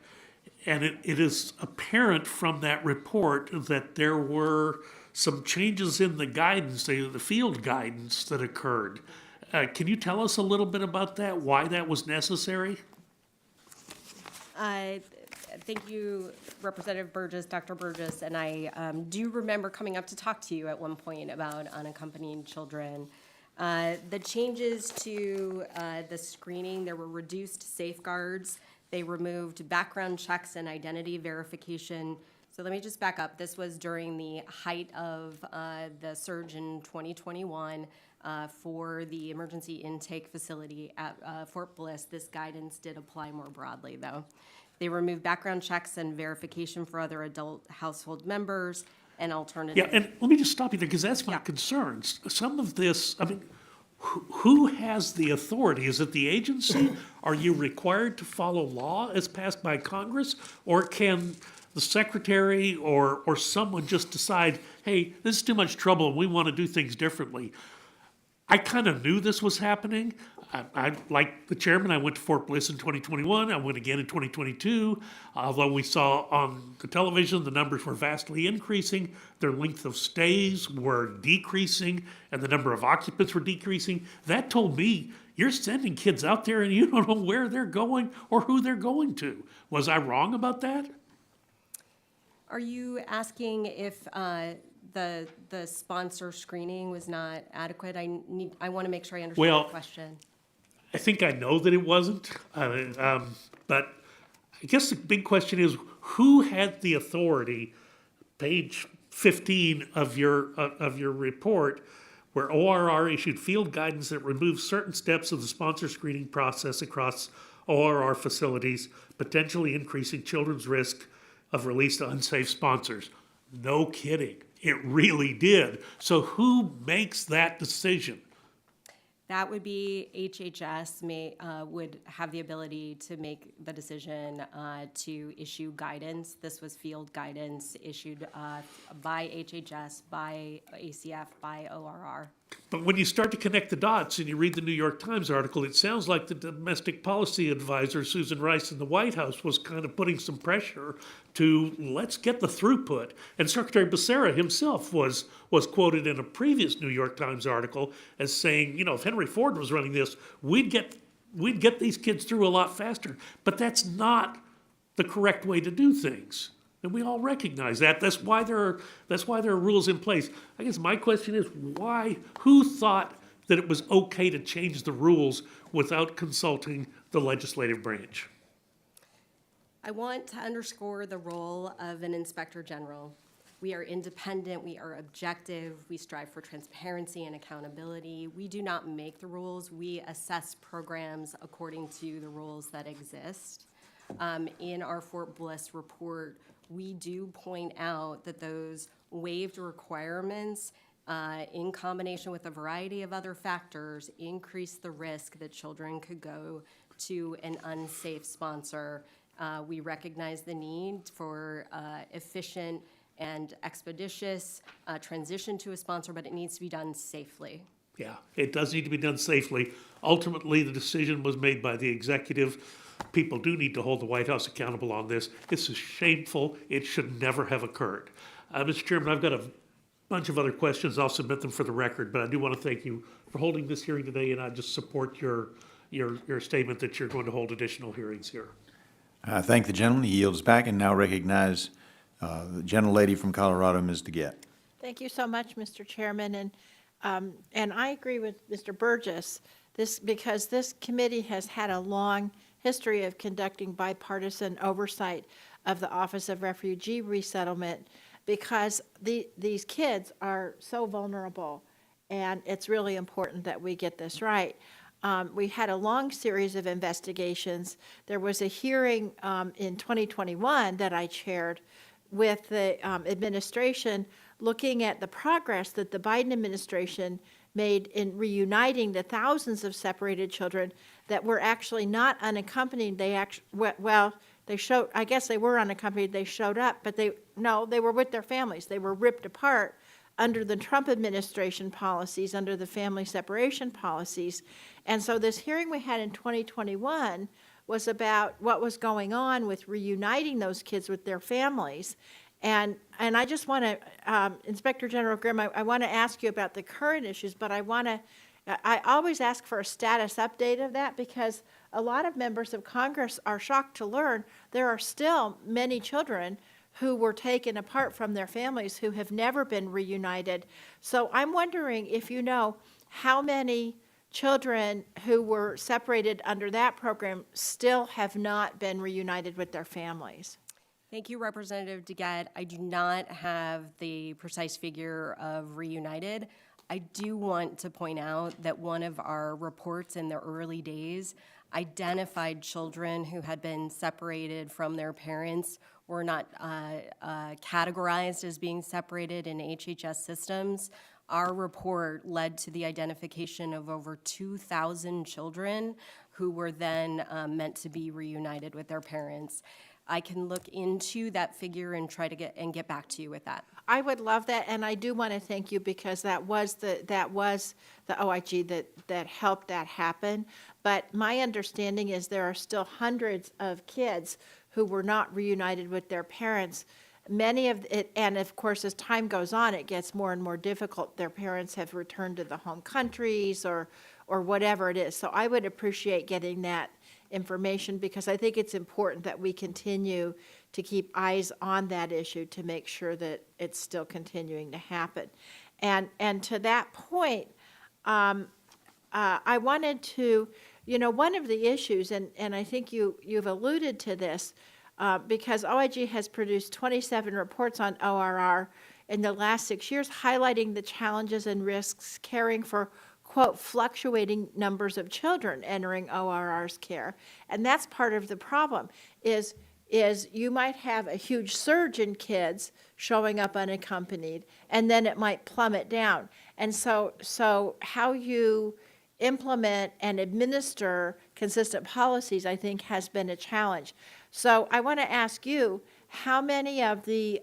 and it is apparent from that report that there were some changes in the guidance, the field guidance that occurred. Can you tell us a little bit about that, why that was necessary? Thank you, Representative Burgess, Dr. Burgess, and I do remember coming up to talk to you at one point about unaccompanied children. The changes to the screening, there were reduced safeguards. They removed background checks and identity verification. So let me just back up. This was during the height of the surge in 2021 for the emergency intake facility at Fort Bliss. This guidance did apply more broadly, though. They removed background checks and verification for other adult household members and alternative. Yeah, and let me just stop you there, because that's my concern. Some of this, I mean, who has the authority? Is it the agency? Are you required to follow law as passed by Congress? Or can the secretary or someone just decide, hey, this is too much trouble and we want to do things differently? I kind of knew this was happening. I, like the chairman, I went to Fort Bliss in 2021. I went again in 2022. Although we saw on the television the numbers were vastly increasing, their length of stays were decreasing, and the number of occupants were decreasing. That told me, you're sending kids out there and you don't know where they're going or who they're going to. Was I wrong about that? Are you asking if the sponsor screening was not adequate? I want to make sure I understand Well, the question. I think I know that it wasn't, but I guess the big question is, who had the authority, page 15 of your report, where ORR issued field guidance that removes certain steps of the sponsor screening process across ORR facilities, potentially increasing children's risk of release to unsafe sponsors. No kidding. It really did. So who makes that decision? That would be HHS would have the ability to make the decision to issue guidance. This was field guidance issued by HHS, by ACF, by ORR. But when you start to connect the dots and you read the New York Times article, it sounds like the domestic policy advisor, Susan Rice, in the White House was kind of putting some pressure to let's get the throughput. And Secretary Becerra himself was quoted in a previous New York Times article as saying, you know, if Henry Ford was running this, we'd get these kids through a lot faster. But that's not the correct way to do things. And we all recognize that. That's why there are rules in place. I guess my question is who thought that it was okay to change the rules without consulting the legislative branch? I want to underscore the role of an Inspector General. We are independent, we are objective, we strive for transparency and accountability. We do not make the rules, we assess programs according to the rules that exist. In our Fort Bliss report, we do point out that those waived requirements, in combination with a variety of other factors, increase the risk that children could go to an unsafe sponsor. We recognize the need for efficient and expeditious transition to a sponsor, but it needs to be done safely. Yeah, it does need to be done safely. Ultimately, the decision was made by the executive. People do need to hold the White House accountable on this. This is shameful. It should never have occurred. Mr. Chairman, I've got a bunch of other questions. I'll submit them for the record, but I do want to thank you for holding this hearing today, and I just support your statement that you're going to hold additional hearings here. I thank the gentleman. He yields back and now recognize the gentlelady from Colorado, Ms. DeGette. Thank you so much, Mr. Chairman, and I agree with Mr. Burgess. Because this committee has had a long history of conducting bipartisan oversight of the Office of Refugee Resettlement, because these kids are so vulnerable, and it's really important that we get this right. We had a long series of investigations. There was a hearing in 2021 that I chaired with the administration looking at the progress that the Biden administration made in reuniting the thousands of separated children that were actually not unaccompanied. They showed, I guess they were unaccompanied, they showed up, but they were with their families. They were ripped apart under the Trump administration policies, under the family separation policies. And so this hearing we had in 2021 was about what was going on with reuniting those kids with their families. And I just want to, Inspector General Grimm, I want to ask you about the current issues, but I always ask for a status update of that because a lot of members of Congress are shocked to learn there are still many children who were taken apart from their families who have never been reunited. So I'm wondering if you know how many children who were separated under that program still have not been reunited with their families. Thank you, Representative DeGette. I do not have the precise figure of reunited. I do want to point out that one of our reports in the early days identified children who had been separated from their parents, were not categorized as being separated in HHS systems. Our report led to the identification of over 2,000 children who were then meant to be reunited with their parents. I can look into that figure and try to get back to you with that. I would love that, and I do want to thank you because that was the OIG that helped that happen. But my understanding is there are still hundreds of kids who were not reunited with their parents. Many of it, and of course, as time goes on, it gets more and more difficult. Their parents have returned to the home countries or whatever it is. So I would appreciate getting that information because I think it's important that we continue to keep eyes on that issue to make sure that it's still continuing to happen. And to that point, I wanted to, one of the issues, and I think you've alluded to this, because OIG has produced 27 reports on ORR in the last 6 years, highlighting the challenges and risks caring for, quote, fluctuating numbers of children entering ORR's care. And that's part of the problem, is you might have a huge surge in kids showing up unaccompanied, and then it might plummet down. And so how you implement and administer consistent policies, I think, has been a challenge. So I want to ask you, how many of the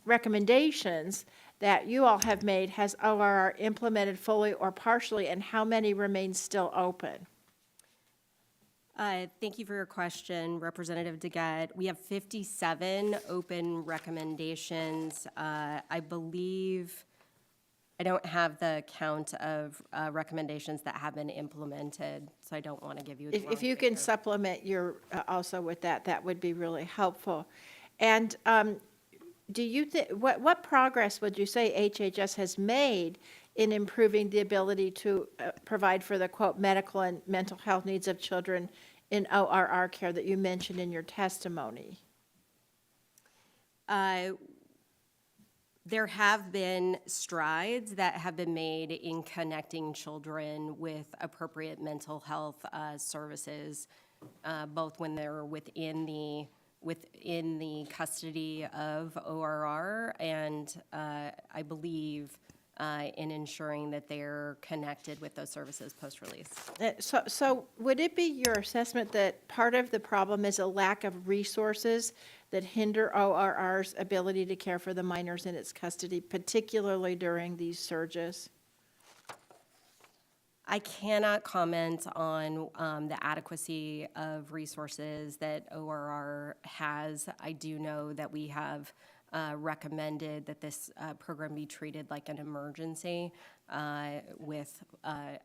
recommendations that you all have made has ORR implemented fully or partially, and how many remain still open? Thank you for your question, Representative DeGette. We have 57 open recommendations. I believe, I don't have the count of recommendations that have been implemented, so I don't want to give you the wrong If you can figure. supplement your, also with that, that would be really helpful. And do you think, what progress would you say HHS has made in improving the ability to provide for the, quote, medical and mental health needs of children in ORR care that you mentioned in your testimony? There have been strides that have been made in connecting children with appropriate mental health services, both when they're within the custody of ORR and I believe in ensuring that they're connected with those services post-release. So would it be your assessment that part of the problem is a lack of resources that hinder ORR's ability to care for the minors in its custody, particularly during these surges? I cannot comment on the adequacy of resources that ORR has. I do know that we have recommended that this program be treated like an emergency with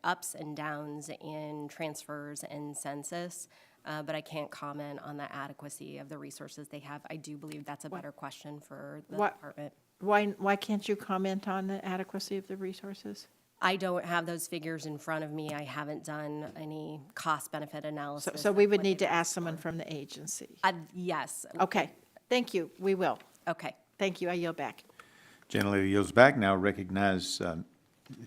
ups and downs in transfers and census, but I can't comment on the adequacy of the resources they have. I do believe that's a better question for the department. Why can't you comment on the adequacy of the resources? I don't have those figures in front of me. I haven't done any cost-benefit analysis. So we of would what need they've to ask asked someone for. from the agency. Yes. Okay, thank you, we will. Okay. Thank you, I yield back. Gentlelady yields back. Now recognize the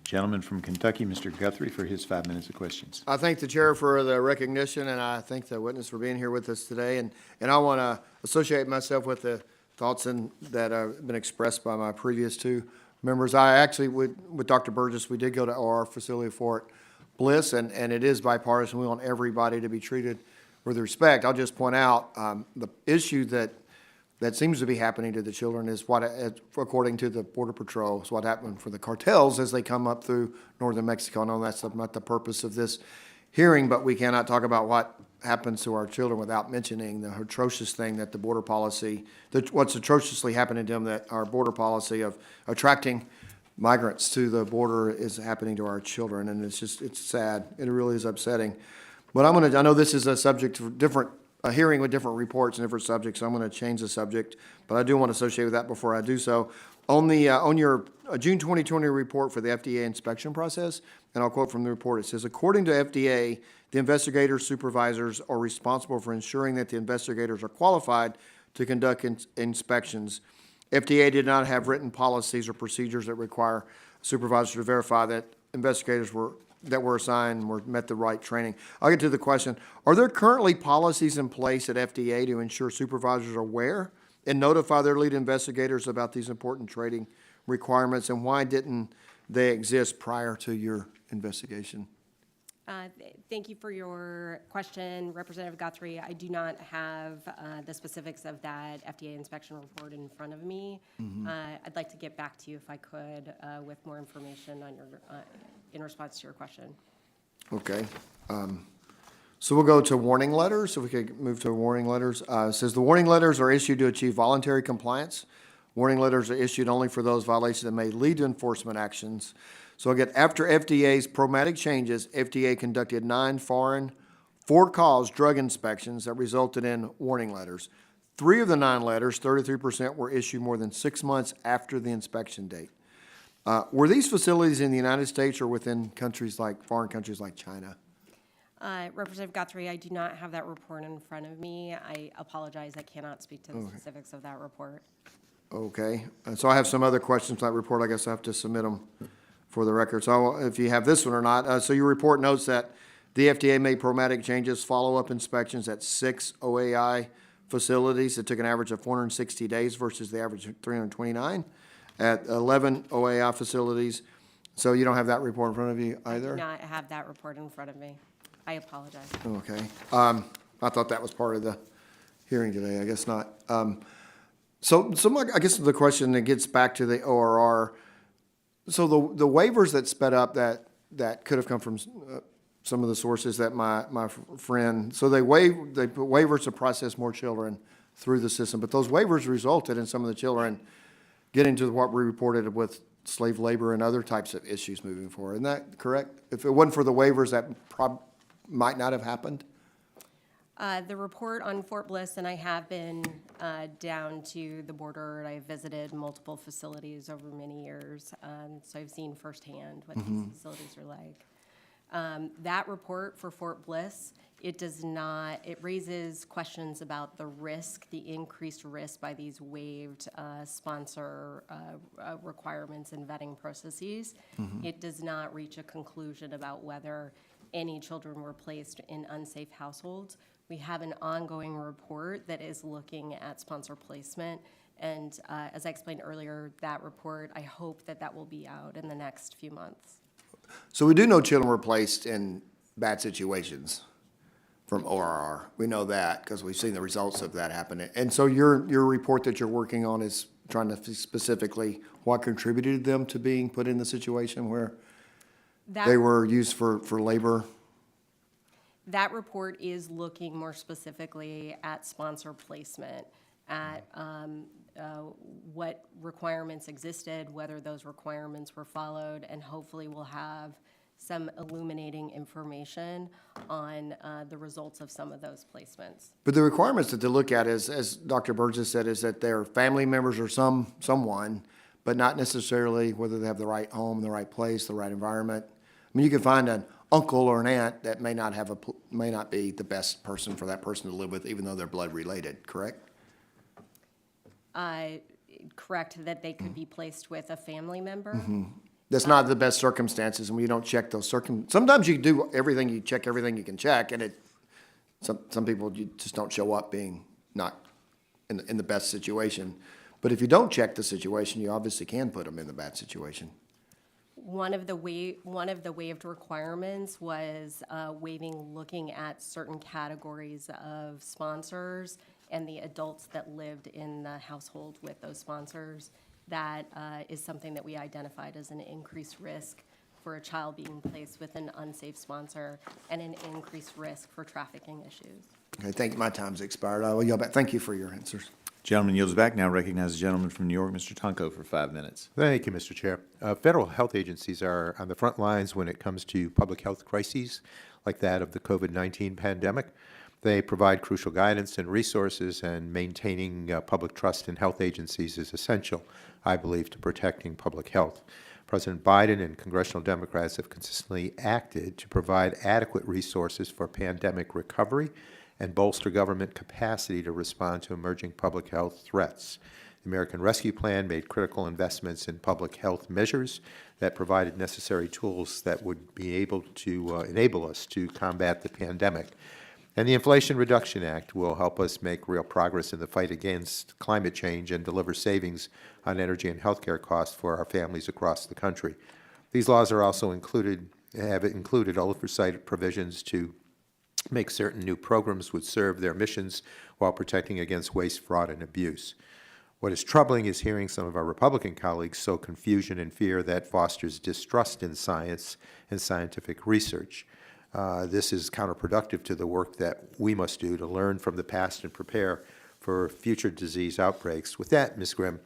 gentleman from Kentucky, Mr. Guthrie, for his 5 minutes of questions. I thank the chair for the recognition, and I thank the witness for being here with us today. And I want to associate myself with the thoughts that have been expressed by my previous two members. I actually, with Dr. Burgess, we did go to OR facility Fort Bliss, and it is bipartisan. We want everybody to be treated with respect. I'll just point out the issue that that seems to be happening to the children is what, according to the Border Patrol, is what happened for the cartels as they come up through northern Mexico. I know that's not the purpose of this hearing, but we cannot talk about what happens to our children without mentioning the atrocious thing that the border policy, what's atrociously happening to them, that our border policy of attracting migrants to the border is happening to our children, and it's sad. It really is upsetting. But I know this is a subject for a hearing with different reports and different subjects, so I'm gonna change the subject, but I do want to associate with that before I do so. On your June 2020 report for the FDA inspection process, and I'll quote from the report, it says, according to FDA, the investigators, supervisors are responsible for ensuring that the investigators are qualified to conduct inspections. FDA did not have written policies or procedures that require supervisors to verify that investigators that were assigned met the right training. I'll get to the question. Are there currently policies in place at FDA to ensure supervisors are aware and notify their lead investigators about these important training requirements, and why didn't they exist prior to your investigation? Thank you for your question, Representative Guthrie. I do not have the specifics of that FDA inspection report in front of me. I'd like to get back to you if I could with more information on your, in response to your question. Okay. So we'll go to warning letters. If we could move to warning letters. It says the warning letters are issued to achieve voluntary compliance. Warning letters are issued only for those violations that may lead to enforcement actions. So again, after FDA's programmatic changes, FDA conducted 9 foreign, for-cause drug inspections that resulted in warning letters. 3 of the 9 letters, 33%, were issued more than 6 months after the inspection date. Were these facilities in the United States or within foreign countries like China? Representative Guthrie, I do not have that report in front of me. I apologize, I cannot speak to the specifics of that report. Okay, so I have some other questions on that report. I guess I have to submit them for the record. So if you have this one or not. So your report notes that the FDA made programmatic changes, follow-up inspections at 6 OAI facilities. It took an average of 460 days versus the average of 329 at 11 OAI facilities. So you don't have that report in front of you either? I do not have that report in front of me. I apologize. Okay. I thought that was part of the hearing today. I guess not. I guess the question that gets back to the ORR, so the waivers that sped up that could have come from some of the sources that my friend, so they put waivers to process more children through the system, but those waivers resulted in some of the children getting to what we reported with slave labor and other types of issues moving forward. Isn't that correct? If it wasn't for the waivers, that might not have happened? The report on Fort Bliss, and I have been down to the border, and I've visited multiple facilities over many years, so I've seen firsthand what these facilities are like. That report for Fort Bliss, it raises questions about the risk, the increased risk by these waived sponsor requirements and vetting processes. It does not reach a conclusion about whether any children were placed in unsafe households. We have an ongoing report that is looking at sponsor placement, and as I explained earlier, that report, I hope that will be out in the next few months. So we do know children were placed in bad situations from ORR. We know that because we've seen the results of that happen. And so your report that you're working on is trying to see specifically what contributed them to being put in the situation where they were used for labor? That report is looking more specifically at sponsor placement, at what requirements existed, whether those requirements were followed, and hopefully we'll have some illuminating information on the results of some of those placements. But the requirements that they look at is, as Dr. Burgess said, is that they're family members or someone, but not necessarily whether they have the right home, the right place, the right environment. I mean, you can find an uncle or an aunt that may not be the best person for that person to live with, even though they're blood related, correct? Correct, that they could be placed with a family member. That's not the best circumstances, and we don't check those sometimes you do everything, you check everything you can check, and some people you just don't show up being not in the best situation. But if you don't check the situation, you obviously can put them in the bad situation. One of the waived requirements was waiving looking at certain categories of sponsors and the adults that lived in the household with those sponsors. That is something that we identified as an increased risk for a child being placed with an unsafe sponsor and an increased risk for trafficking issues. Okay, thank you. My time's expired. I will yield back. Thank you for your answers. Gentleman yields back. Now recognize the gentleman from New York, Mr. Tonko, for 5 minutes. Thank you, Mr. Chair. Federal health agencies are on the front lines when it comes to public health crises like that of the COVID-19 pandemic. They provide crucial guidance and resources, and maintaining public trust in health agencies is essential, I believe, to protecting public health. President Biden and congressional Democrats have consistently acted to provide adequate resources for pandemic recovery and bolster government capacity to respond to emerging public health threats. The American Rescue Plan made critical investments in public health measures that provided necessary tools that would be able to enable us to combat the pandemic. And the Inflation Reduction Act will help us make real progress in the fight against climate change and deliver savings on energy and healthcare costs for our families across the country. These laws are also have included oversight provisions to make certain new programs would serve their missions while protecting against waste, fraud, and abuse. What is troubling is hearing some of our Republican colleagues sow confusion and fear that fosters distrust in science and scientific research. This is counterproductive to the work that we must do to learn from the past and prepare for future disease outbreaks. With that, Ms. Grimm,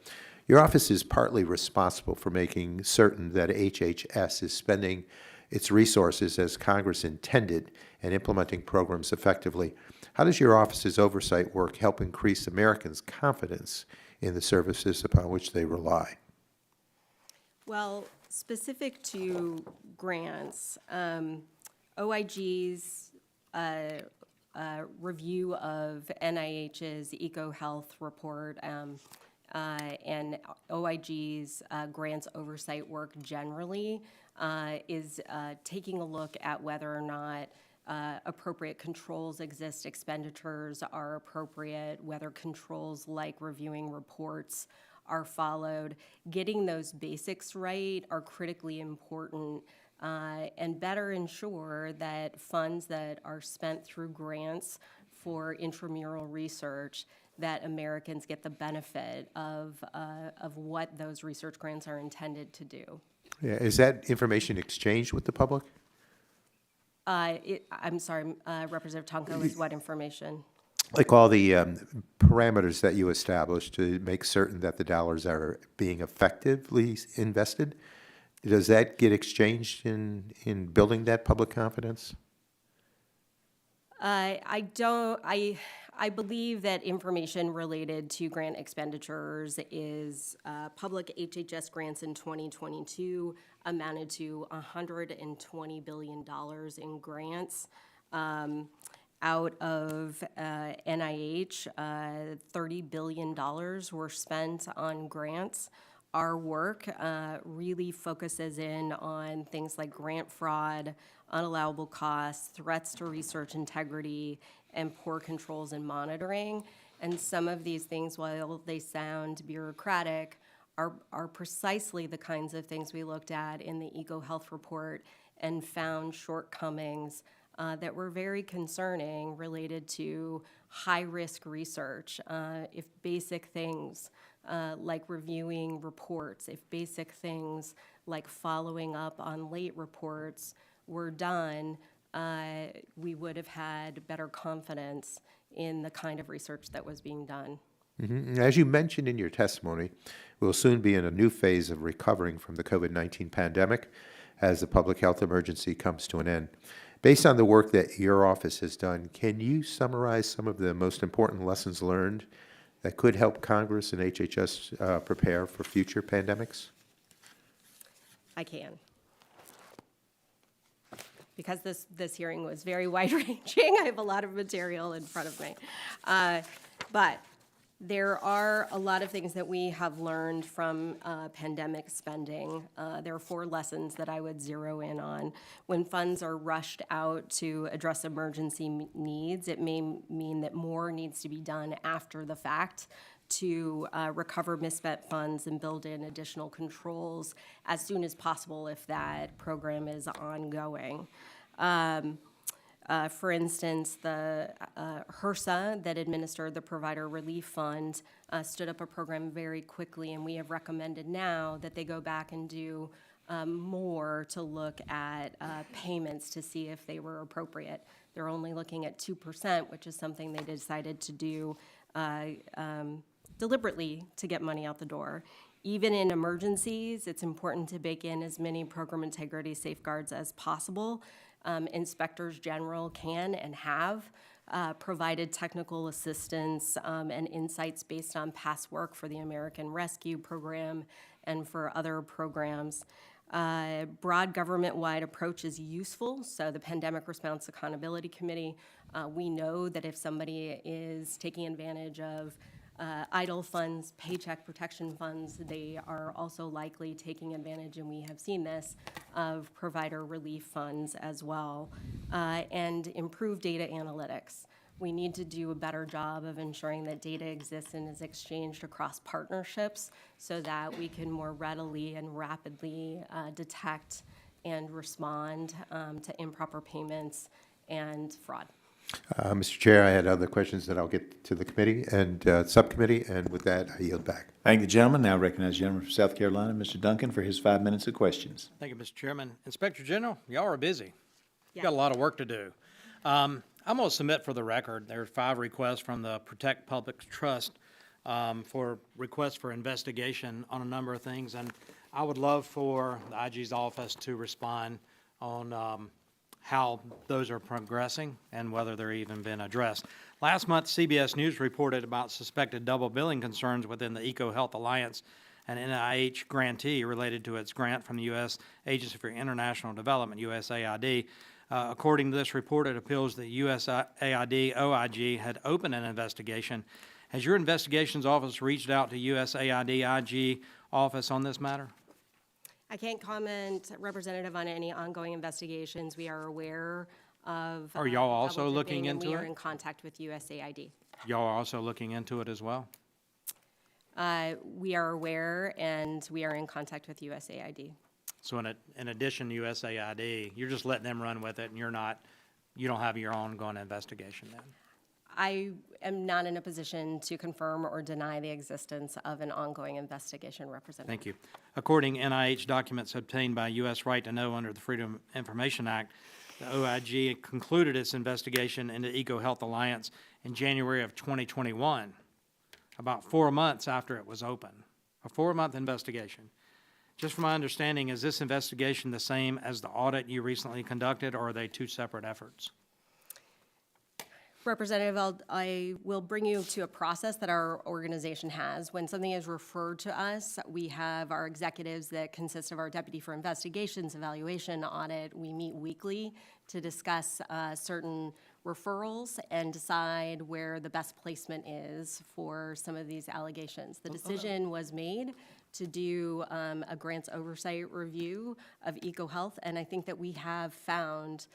your office is partly responsible for making certain that HHS is spending its resources as Congress intended and implementing programs effectively. How does your office's oversight work help increase Americans' confidence in the services upon which they rely? Well, specific to grants, OIG's review of NIH's EcoHealth report and OIG's grants oversight work generally is taking a look at whether or not appropriate controls exist, expenditures are appropriate, whether controls like reviewing reports are followed. Getting those basics right are critically important and better ensure that funds that are spent through grants for intramural research, that Americans get the benefit of what those research grants are intended to do. Yeah, is that information exchanged with the public? I'm sorry, Representative Tonko, is what information? Like all the parameters that you establish to make certain that the dollars are being effectively invested, does that get exchanged in building that public confidence? I believe that information related to grant expenditures is public HHS grants in 2022 amounted to $120 billion in grants. Out of NIH, $30 billion were spent on grants. Our work really focuses in on things like grant fraud, unallowable costs, threats to research integrity, and poor controls and monitoring. And some of these things, while they sound bureaucratic, are precisely the kinds of things we looked at in the EcoHealth report and found shortcomings that were very concerning related to high-risk research. If basic things like reviewing reports, if basic things like following up on late reports were done, we would have had better confidence in the kind of research that was being done. Mm-hmm. As you mentioned in your testimony, we'll soon be in a new phase of recovering from the COVID-19 pandemic as the public health emergency comes to an end. Based on the work that your office has done, can you summarize some of the most important lessons learned that could help Congress and HHS prepare for future pandemics? I can. Because this hearing was very wide-ranging, I have a lot of material in front of me. But there are a lot of things that we have learned from pandemic spending. There are 4 lessons that I would zero in on. When funds are rushed out to address emergency needs, it may mean that more needs to be done after the fact to recover misspent funds and build in additional controls as soon as possible if that program is ongoing. For instance, the HRSA that administered the Provider Relief Fund stood up a program very quickly, and we have recommended now that they go back and do more to look at payments to see if they were appropriate. They're only looking at 2%, which is something they decided to do deliberately to get money out the door. Even in emergencies, it's important to bake in as many program integrity safeguards as possible. Inspectors General can and have provided technical assistance and insights based on past work for the American Rescue Program and for other programs. Broad government-wide approach is useful. So the Pandemic Response Accountability Committee, we know that if somebody is taking advantage of idle funds, paycheck protection funds, they are also likely taking advantage, and we have seen this, of provider relief funds as well, and improve data analytics. We need to do a better job of ensuring that data exists and is exchanged across partnerships so that we can more readily and rapidly detect and respond to improper payments and fraud. Mr. Chair, I had other questions that I'll get to the committee and subcommittee, and with that, I yield back. Thank the gentleman. Now recognize the gentleman from South Carolina, Mr. Duncan, for his 5 minutes of questions. Thank you, Mr. Chairman. Inspector General, y'all are busy. Yeah. Got a lot of work to do. I'm going to submit for the record, there are 5 requests from the Protect Public Trust for requests for investigation on a number of things, and I would love for the IG's office to respond on how those are progressing and whether they're even been addressed. Last month, CBS News reported about suspected double billing concerns within the EcoHealth Alliance, an NIH grantee related to its grant from the U.S. Agency for International Development, USAID. According to this report, it appears that USAID OIG had opened an investigation. Has your investigations office reached out to USAID IG office on this matter? I can't comment, Representative, on any ongoing investigations. We are aware of. Are y'all also double looking dipping, and into we are it? in contact with USAID. Y'all are also looking into it as well? We are aware, and we are in contact with USAID. So in addition to USAID, you're just letting them run with it, and you don't have your ongoing investigation then? I am not in a position to confirm or deny the existence of an ongoing investigation, Representative. Thank you. According to NIH documents obtained by U.S. Right to Know under the Freedom of Information Act, the OIG concluded its investigation into EcoHealth Alliance in January of 2021, about 4 months after it was open. A 4-month investigation. Just from my understanding, is this investigation the same as the audit you recently conducted, or are they 2 separate efforts? Representative, I will bring you to a process that our organization has. When something is referred to us, we have our executives that consist of our Deputy for Investigations, Evaluation, Audit. We meet weekly to discuss certain referrals and decide where the best placement is for some of these allegations. The decision was made to do a grants oversight review of EcoHealth, and I think that we have found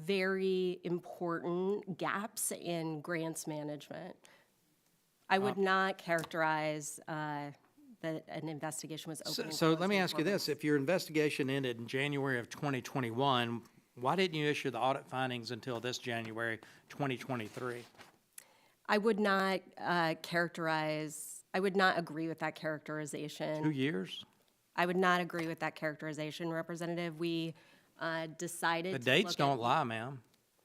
very important gaps in grants management. I would not characterize that an investigation was open. and So let closed me in ask you 4 this. If your investigation ended in January of 2021, why didn't you issue the audit findings until this January 2023? I would not I would not agree with that characterization. 2 years? I would not agree with that characterization, Representative. We decided The to dates look don't at, lie, ma'am.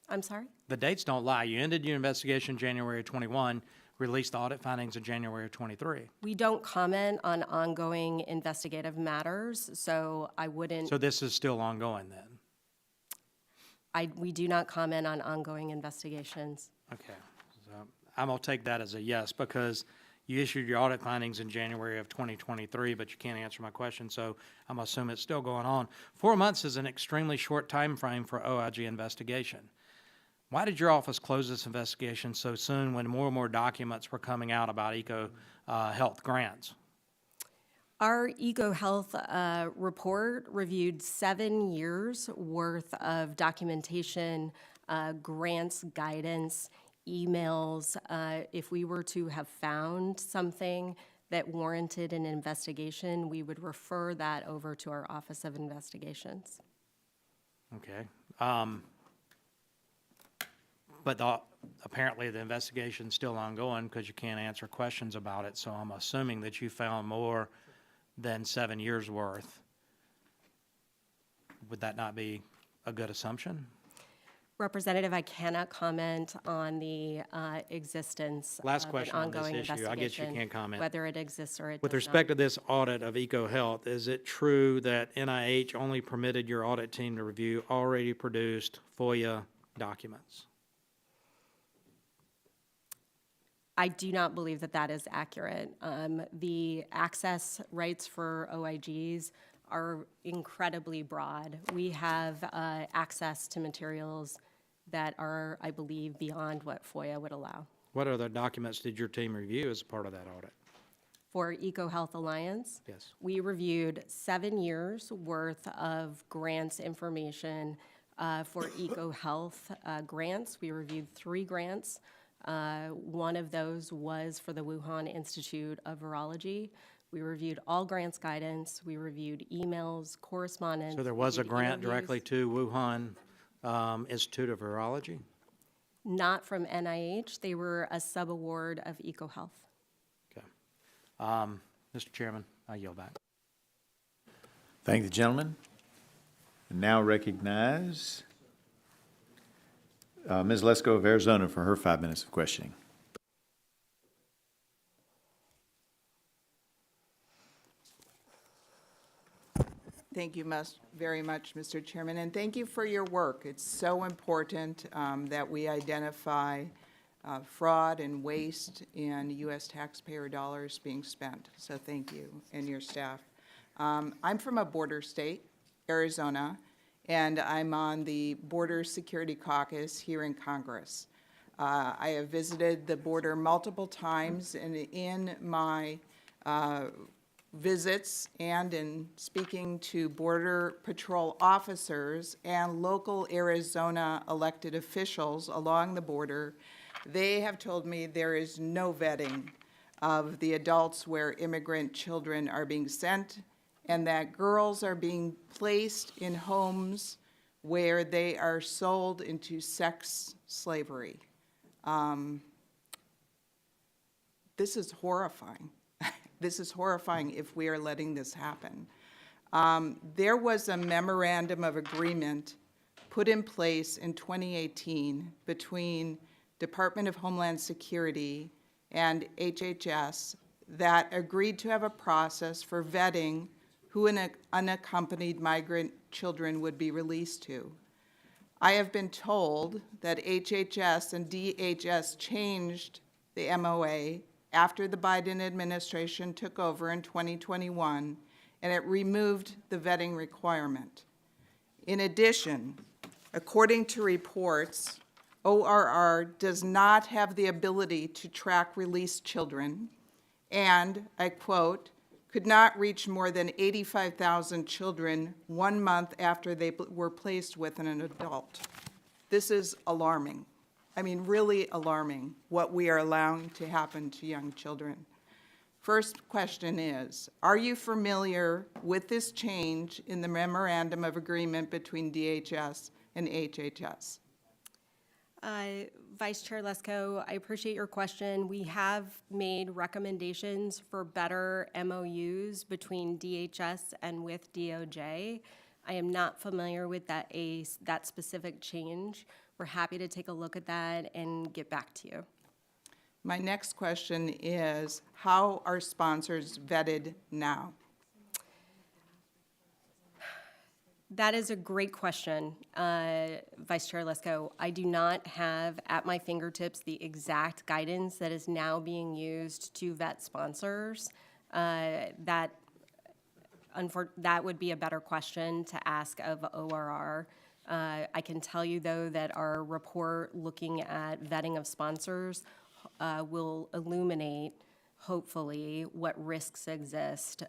I'm sorry? The dates don't lie. You ended your investigation January of 21, released the audit findings in January of 23. We don't comment on ongoing investigative matters, so I wouldn't, So this is still ongoing then? we do not comment on ongoing investigations. Okay. So I'm going to take that as a yes, because you issued your audit findings in January of 2023, but you can't answer my question, so I'm assuming it's still going on. 4 months is an extremely short time frame for OIG investigation. Why did your office close this investigation so soon when more and more documents were coming out about EcoHealth grants? Our EcoHealth report reviewed 7 years' worth of documentation, grants, guidance, emails. If we were to have found something that warranted an investigation, we would refer that over to our Office of Investigations. Okay. But apparently the investigation's still ongoing because you can't answer questions about it, so I'm assuming that you found more than 7 years' worth. Would that not be a good assumption? Representative, I cannot comment on the existence Last of an question on this ongoing issue. I guess you investigation, can't comment. whether it exists or it With does respect not. to this audit of EcoHealth, is it true that NIH only permitted your audit team to review already produced FOIA documents? I do not believe that that is accurate. The access rights for OIGs are incredibly broad. We have access to materials that are, I believe, beyond what FOIA would allow. What other documents did your team review as part of that audit? For EcoHealth Alliance, Yes. we reviewed 7 years' worth of grants information for EcoHealth grants. We reviewed 3 grants. One of those was for the Wuhan Institute of Virology. We reviewed all grants guidance. We reviewed emails, correspondence. So there was a reviewed grant interviews. directly to Wuhan Institute of Virology? Not from NIH. They were a sub-award of EcoHealth. Okay. Mr. Chairman, I yield back. Thank the gentleman. And now recognize Ms. Lesko of Arizona for her 5 minutes of questioning. Thank you very much, Mr. Chairman, and thank you for your work. It's so important that we identify fraud and waste in U.S. taxpayer dollars being spent. So thank you and your staff. I'm from a border state, Arizona, and I'm on the Border Security Caucus here in Congress. I have visited the border multiple times, and in my visits and in speaking to Border Patrol officers and local Arizona elected officials along the border, they have told me there is no vetting of the adults where immigrant children are being sent, and that girls are being placed in homes where they are sold into sex slavery. This is horrifying. This is horrifying if we are letting this happen. There was a memorandum of agreement put in place in 2018 between Department of Homeland Security and HHS that agreed to have a process for vetting who unaccompanied migrant children would be released to. I have been told that HHS and DHS changed the MOA after the Biden administration took over in 2021, and it removed the vetting requirement. In addition, according to reports, ORR does not have the ability to track released children, and, I quote, could not reach more than 85,000 children 1 month after they were placed with an adult. This is alarming. I mean, really alarming, what we are allowing to happen to young children. First question is, are you familiar with this change in the memorandum of agreement between DHS and HHS? Vice Chair Lesko, I appreciate your question. We have made recommendations for better MOUs between DHS and with DOJ. I am not familiar with that specific change. We're happy to take a look at that and get back to you. My next question is, how are sponsors vetted now? That is a great question, Vice Chair Lesko. I do not have at my fingertips the exact guidance that is now being used to vet sponsors. That would be a better question to ask of ORR. I can tell you, though, that our report looking at vetting of sponsors will illuminate, hopefully, what risks exist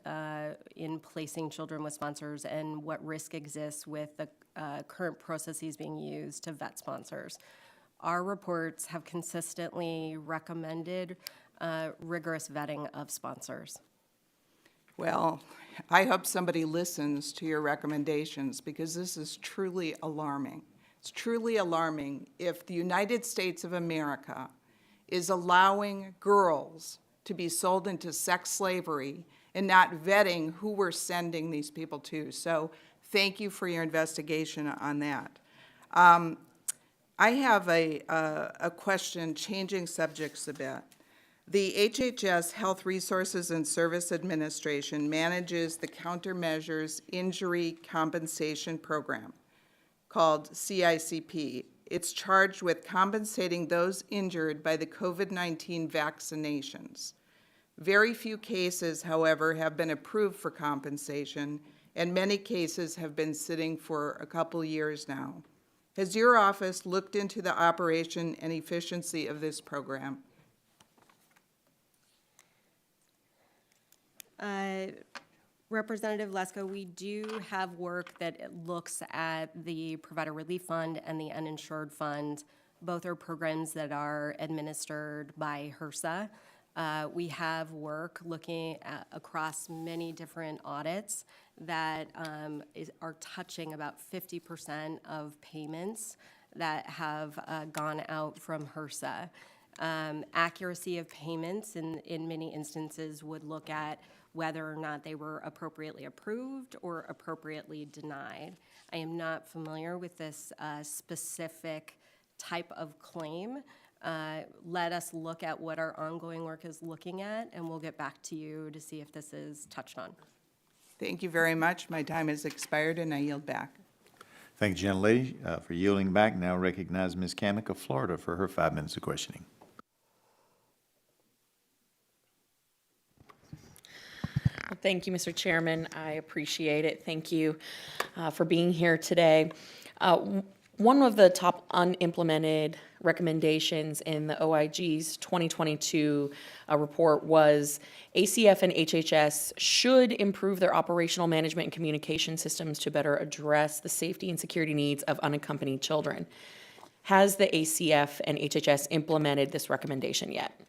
in placing children with sponsors and what risk exists with the current processes being used to vet sponsors. Our reports have consistently recommended rigorous vetting of sponsors. Well, I hope somebody listens to your recommendations because this is truly alarming. It's truly alarming if the United States of America is allowing girls to be sold into sex slavery and not vetting who we're sending these people to. So thank you for your investigation on that. I have a question, changing subjects a bit. The HHS Health Resources and Service Administration manages the Countermeasures Injury Compensation Program, called CICP. It's charged with compensating those injured by the COVID-19 vaccinations. Very few cases, however, have been approved for compensation, and many cases have been sitting for a couple years now. Has your office looked into the operation and efficiency of this program? Representative Lesko, we do have work that looks at the Provider Relief Fund and the Uninsured Fund. Both are programs that are administered by HRSA. We have work looking at, across many different audits that are touching about 50% of payments that have gone out from HRSA. Accuracy of payments in many instances would look at whether or not they were appropriately approved or appropriately denied. I am not familiar with this specific type of claim. Let us look at what our ongoing work is looking at, and we'll get back to you to see if this is touched on. Thank you very much. My time has expired, and I yield back. Thank you, gentlelady, for yielding back. Now recognize Ms. Kamick of Florida for her 5 minutes of questioning. Well, thank you, Mr. Chairman. I appreciate it. Thank you for being here today. One of the top unimplemented recommendations in the OIG's 2022 report was ACF and HHS should improve their operational management and communication systems to better address the safety and security needs of unaccompanied children. Has the ACF and HHS implemented this recommendation yet?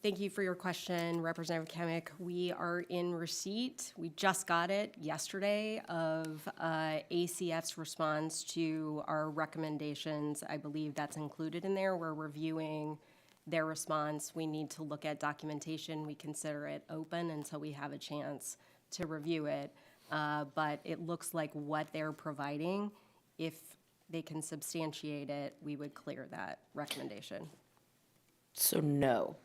Thank you for your question, Representative Kamick. We are in receipt, we just got it yesterday, of ACF's response to our recommendations. I believe that's included in there. We're reviewing their response. We need to look at documentation. We consider it open until we have a chance to review it. But it looks like what they're providing, if they can substantiate it, we would clear that recommendation. So no.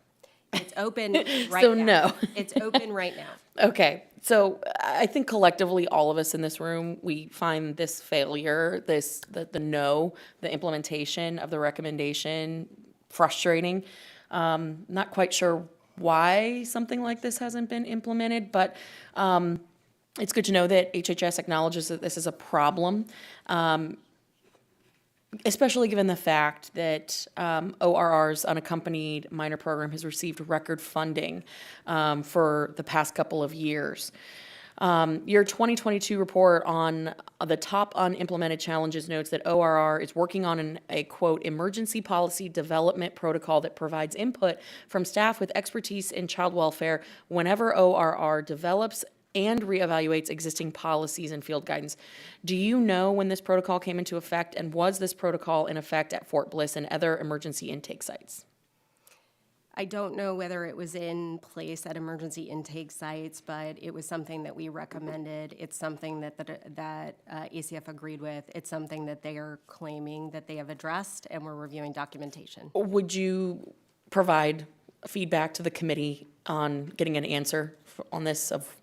It's open right So now. no. It's open right now. Okay, so I think collectively, all of us in this room, we find this failure, the implementation of the recommendation frustrating. Not quite sure why something like this hasn't been implemented, but it's good to know that HHS acknowledges that this is a problem. Especially given the fact that ORR's Unaccompanied Minor Program has received record funding for the past couple of years. Your 2022 report on the top unimplemented challenges notes that ORR is working on a, quote, emergency policy development protocol that provides input from staff with expertise in child welfare whenever ORR develops and reevaluates existing policies and field guidance. Do you know when this protocol came into effect, and was this protocol in effect at Fort Bliss and other emergency intake sites? I don't know whether it was in place at emergency intake sites, but it was something that we recommended. It's something that ACF agreed with. It's something that they are claiming that they have addressed, and we're reviewing documentation. Would you provide feedback to the committee on getting an answer on this of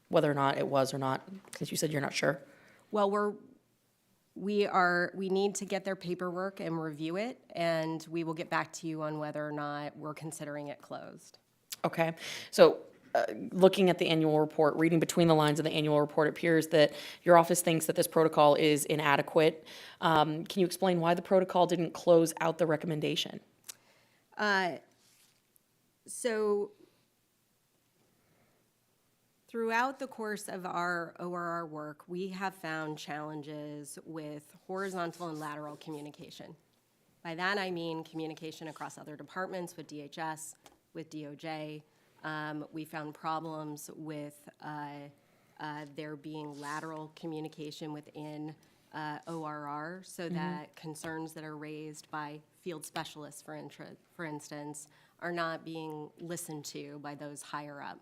whether or not it was or not, since you said you're not sure? Well, we need to get their paperwork and review it, and we will get back to you on whether or not we're considering it closed. Okay, so looking at the annual report, reading between the lines of the annual report, it appears that your office thinks that this protocol is inadequate. Can you explain why the protocol didn't close out the recommendation? So throughout the course of our ORR work, we have found challenges with horizontal and lateral communication By that, I mean communication across other departments with DHS, with DOJ. We found problems with there being lateral communication within ORR, so that concerns that are raised by field specialists, for instance, are not being listened to by those higher up.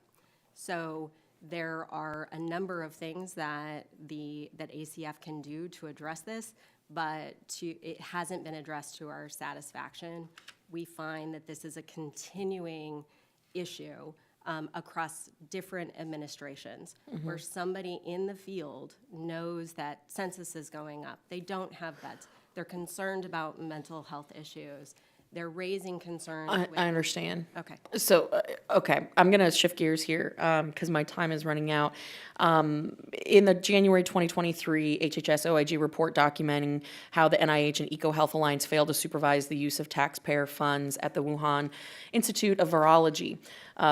So there are a number of things that that ACF can do to address this, but it hasn't been addressed to our satisfaction. We find that this is a continuing issue across different administrations, where somebody in the field knows that census is going up. They don't have beds. They're concerned about mental health issues. They're raising concerns. I understand. Okay. So, okay, I'm going to shift gears here because my time is running out. In the January 2023 HHS OIG report documenting how the NIH and EcoHealth Alliance failed to supervise the use of taxpayer funds at the Wuhan Institute of Virology.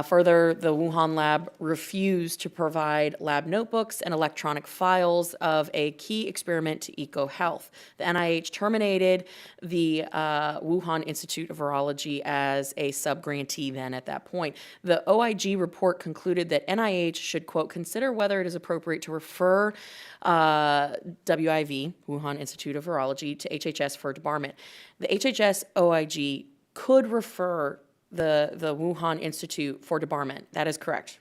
Further, the Wuhan lab refused to provide lab notebooks and electronic files of a key experiment to EcoHealth. The NIH terminated the Wuhan Institute of Virology as a sub-grantee then at that point. The OIG report concluded that NIH should, quote, consider whether it is appropriate to refer WIV, Wuhan Institute of Virology, to HHS for debarment. The HHS OIG could refer the Wuhan Institute for debarment. That is correct.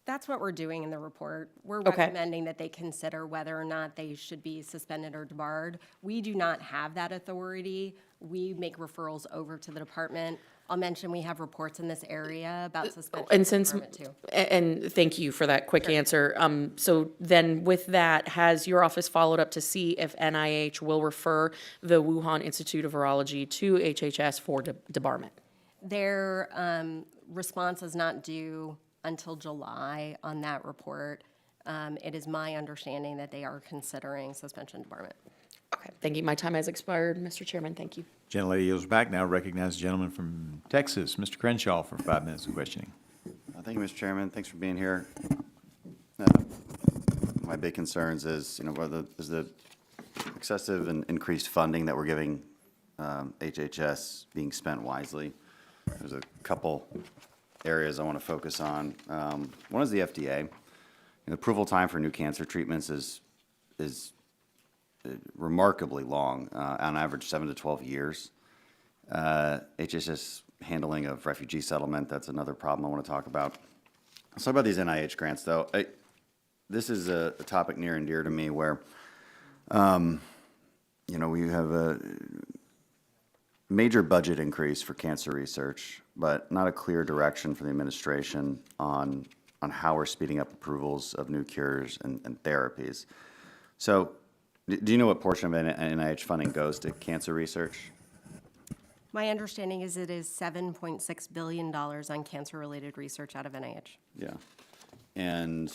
That's what we're doing in the report. We're Okay. recommending that they consider whether or not they should be suspended or debarred. We do not have that authority. We make referrals over to the department. I'll mention we have reports in this area about suspension And and since, debarment too. and thank you for that quick answer. So then with that, has your office followed up to see if NIH will refer the Wuhan Institute of Virology to HHS for debarment? Their response is not due until July on that report. It is my understanding that they are considering suspension and debarment. Okay, thank you. My time has expired, Mr. Chairman. Thank you. Gentlelady yields back. Now recognize the gentleman from Texas, Mr. Crenshaw, for 5 minutes of questioning. Thank you, Mr. Chairman. Thanks for being here. My big concerns is, whether is the excessive and increased funding that we're giving HHS being spent wisely. There's a couple areas I want to focus on. One is the FDA. The approval time for new cancer treatments is remarkably long, on average 7 to 12 years. HHS handling of refugee settlement, that's another problem I want to talk about. Let's talk about these NIH grants, though. This is a topic near and dear to me where, we have a major budget increase for cancer research, but not a clear direction for the administration on how we're speeding up approvals of new cures and therapies. So, do you know what portion of NIH funding goes to cancer research? My understanding is it is $7.6 billion on cancer-related research out of NIH. Yeah. And,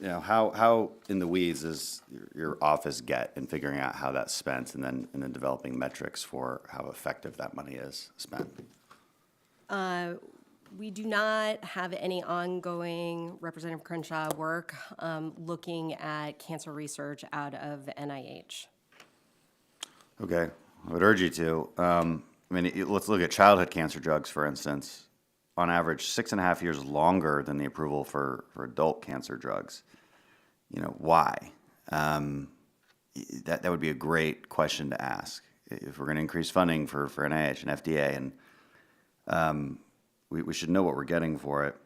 how in the weeds does your office get in figuring out how that's spent and then developing metrics for how effective that money is spent? We do not have any ongoing Representative Crenshaw work looking at cancer research out of NIH. Okay, I would urge you to. Let's look at childhood cancer drugs, for instance. On average, 6.5 years longer than the approval for adult cancer drugs. Why? That would be a great question to ask. If we're going to increase funding for NIH and FDA, and we should know what we're getting for it.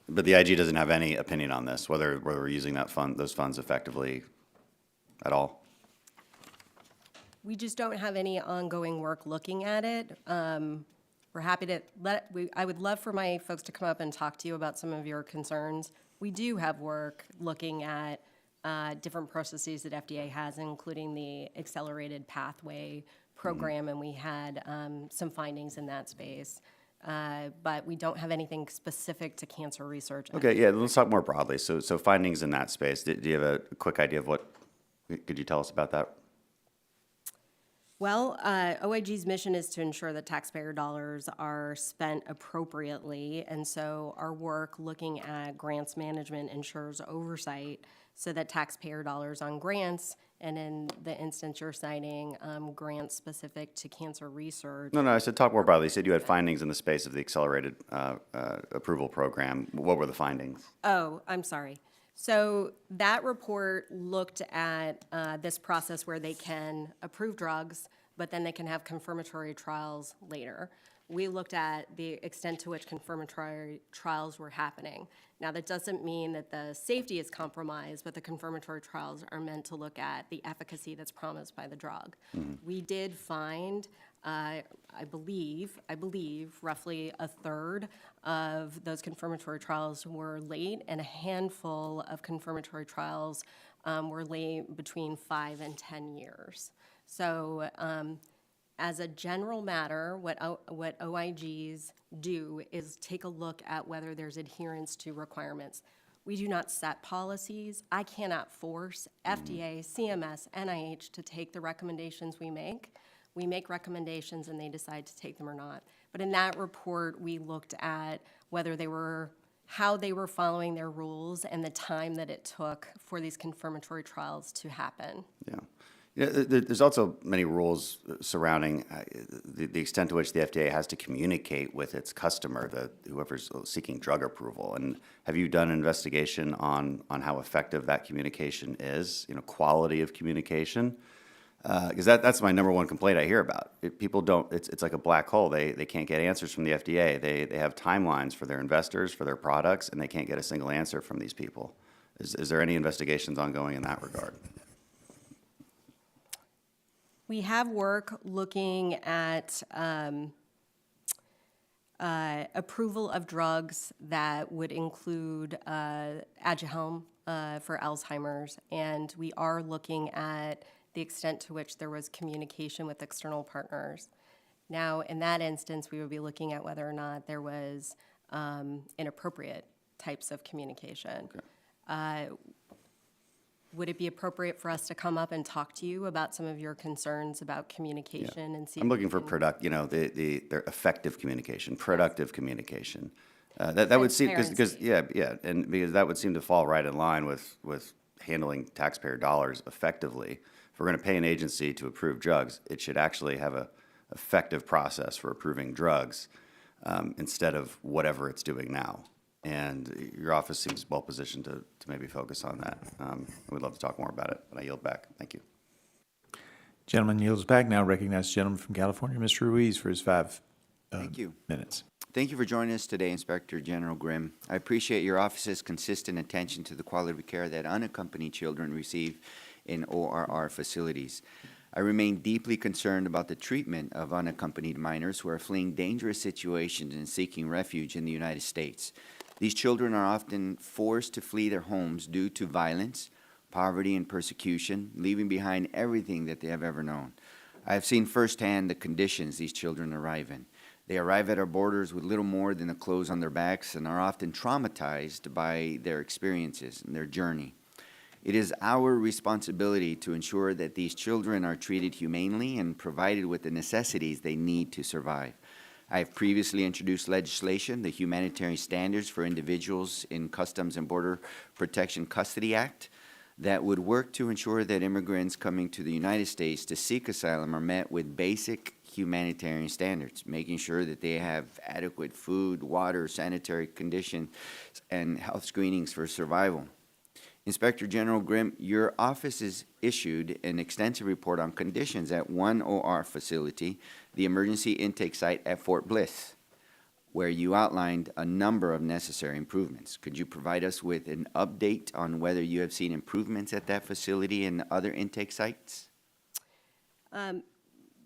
But the IG doesn't have any opinion on this, whether we're using those funds effectively at all? We just don't have any ongoing work looking at it. We're happy to I would love for my folks to come up and talk to you about some of your concerns. We do have work looking at different processes that FDA has, including the accelerated pathway program, and we had some findings in that space. But we don't have anything specific to cancer research. Okay, yeah, let's talk more broadly. So findings in that space, do you have a quick idea of could you tell us about that? Well, OIG's mission is to ensure that taxpayer dollars are spent appropriately, and so our work looking at grants management ensures oversight so that taxpayer dollars on grants, and in the instance you're citing, grants specific to cancer research. No, I said talk more broadly. You said you had findings in the space of the accelerated approval program. What were the findings? Oh, I'm sorry. So that report looked at this process where they can approve drugs, but then they can have confirmatory trials later. We looked at the extent to which confirmatory trials were happening. Now, that doesn't mean that the safety is compromised, but the confirmatory trials are meant to look at the efficacy that's promised by the drug. We did find, I believe, roughly a third of those confirmatory trials were late, and a handful of confirmatory trials were late between 5 and 10 years. So, as a general matter, what OIGs do is take a look at whether there's adherence to requirements. We do not set policies. I cannot force FDA, CMS, NIH to take the recommendations we make. We make recommendations and they decide to take them or not. But in that report, we looked at how they were following their rules and the time that it took for these confirmatory trials to happen. Yeah. There's also many rules surrounding the extent to which the FDA has to communicate with its customer, whoever's seeking drug approval. And have you done an investigation on how effective that communication is, quality of communication? Because that's my number one complaint I hear about. People don't, it's like a black hole. They can't get answers from the FDA. They have timelines for their investors, for their products, and they can't get a single answer from these people. Is there any investigations ongoing in that regard? We have work looking at approval of drugs that would include Aduhelm for Alzheimer's, and we are looking at the extent to which there was communication with external partners. Now, in that instance, we would be looking at whether or not there was inappropriate types of communication. Okay. Would it be appropriate for us to come up and talk to you about some of your concerns about communication and see? I'm looking for their effective communication, productive communication. That would seem because that would seem to fall right in line with handling taxpayer dollars effectively. If we're going to pay an agency to approve drugs, it should actually have a effective process for approving drugs instead of whatever it's doing now. And your office seems well positioned to maybe focus on that. We'd love to talk more about it, but I yield back. Thank you. Gentleman yields back. Now recognize the gentleman from California, Mr. Ruiz, for his 5 Thank you. minutes. Thank you for joining us today, Inspector General Grimm. I appreciate your office's consistent attention to the quality of care that unaccompanied children receive in ORR facilities. I remain deeply concerned about the treatment of unaccompanied minors who are fleeing dangerous situations and seeking refuge in the United States. These children are often forced to flee their homes due to violence, poverty, and persecution, leaving behind everything that they have ever known. I have seen firsthand the conditions these children arrive in. They arrive at our borders with little more than the clothes on their backs and are often traumatized by their experiences and their journey. It is our responsibility to ensure that these children are treated humanely and provided with the necessities they need to survive. I have previously introduced legislation, the Humanitarian Standards for Individuals in Customs and Border Protection Custody Act, that would work to ensure that immigrants coming to the United States to seek asylum are met with basic humanitarian standards, making sure that they have adequate food, water, sanitary conditions, and health screenings for survival. Inspector General Grimm, your office has issued an extensive report on conditions at one OR facility, the emergency intake site at Fort Bliss, where you outlined a number of necessary improvements. Could you provide us with an update on whether you have seen improvements at that facility and other intake sites?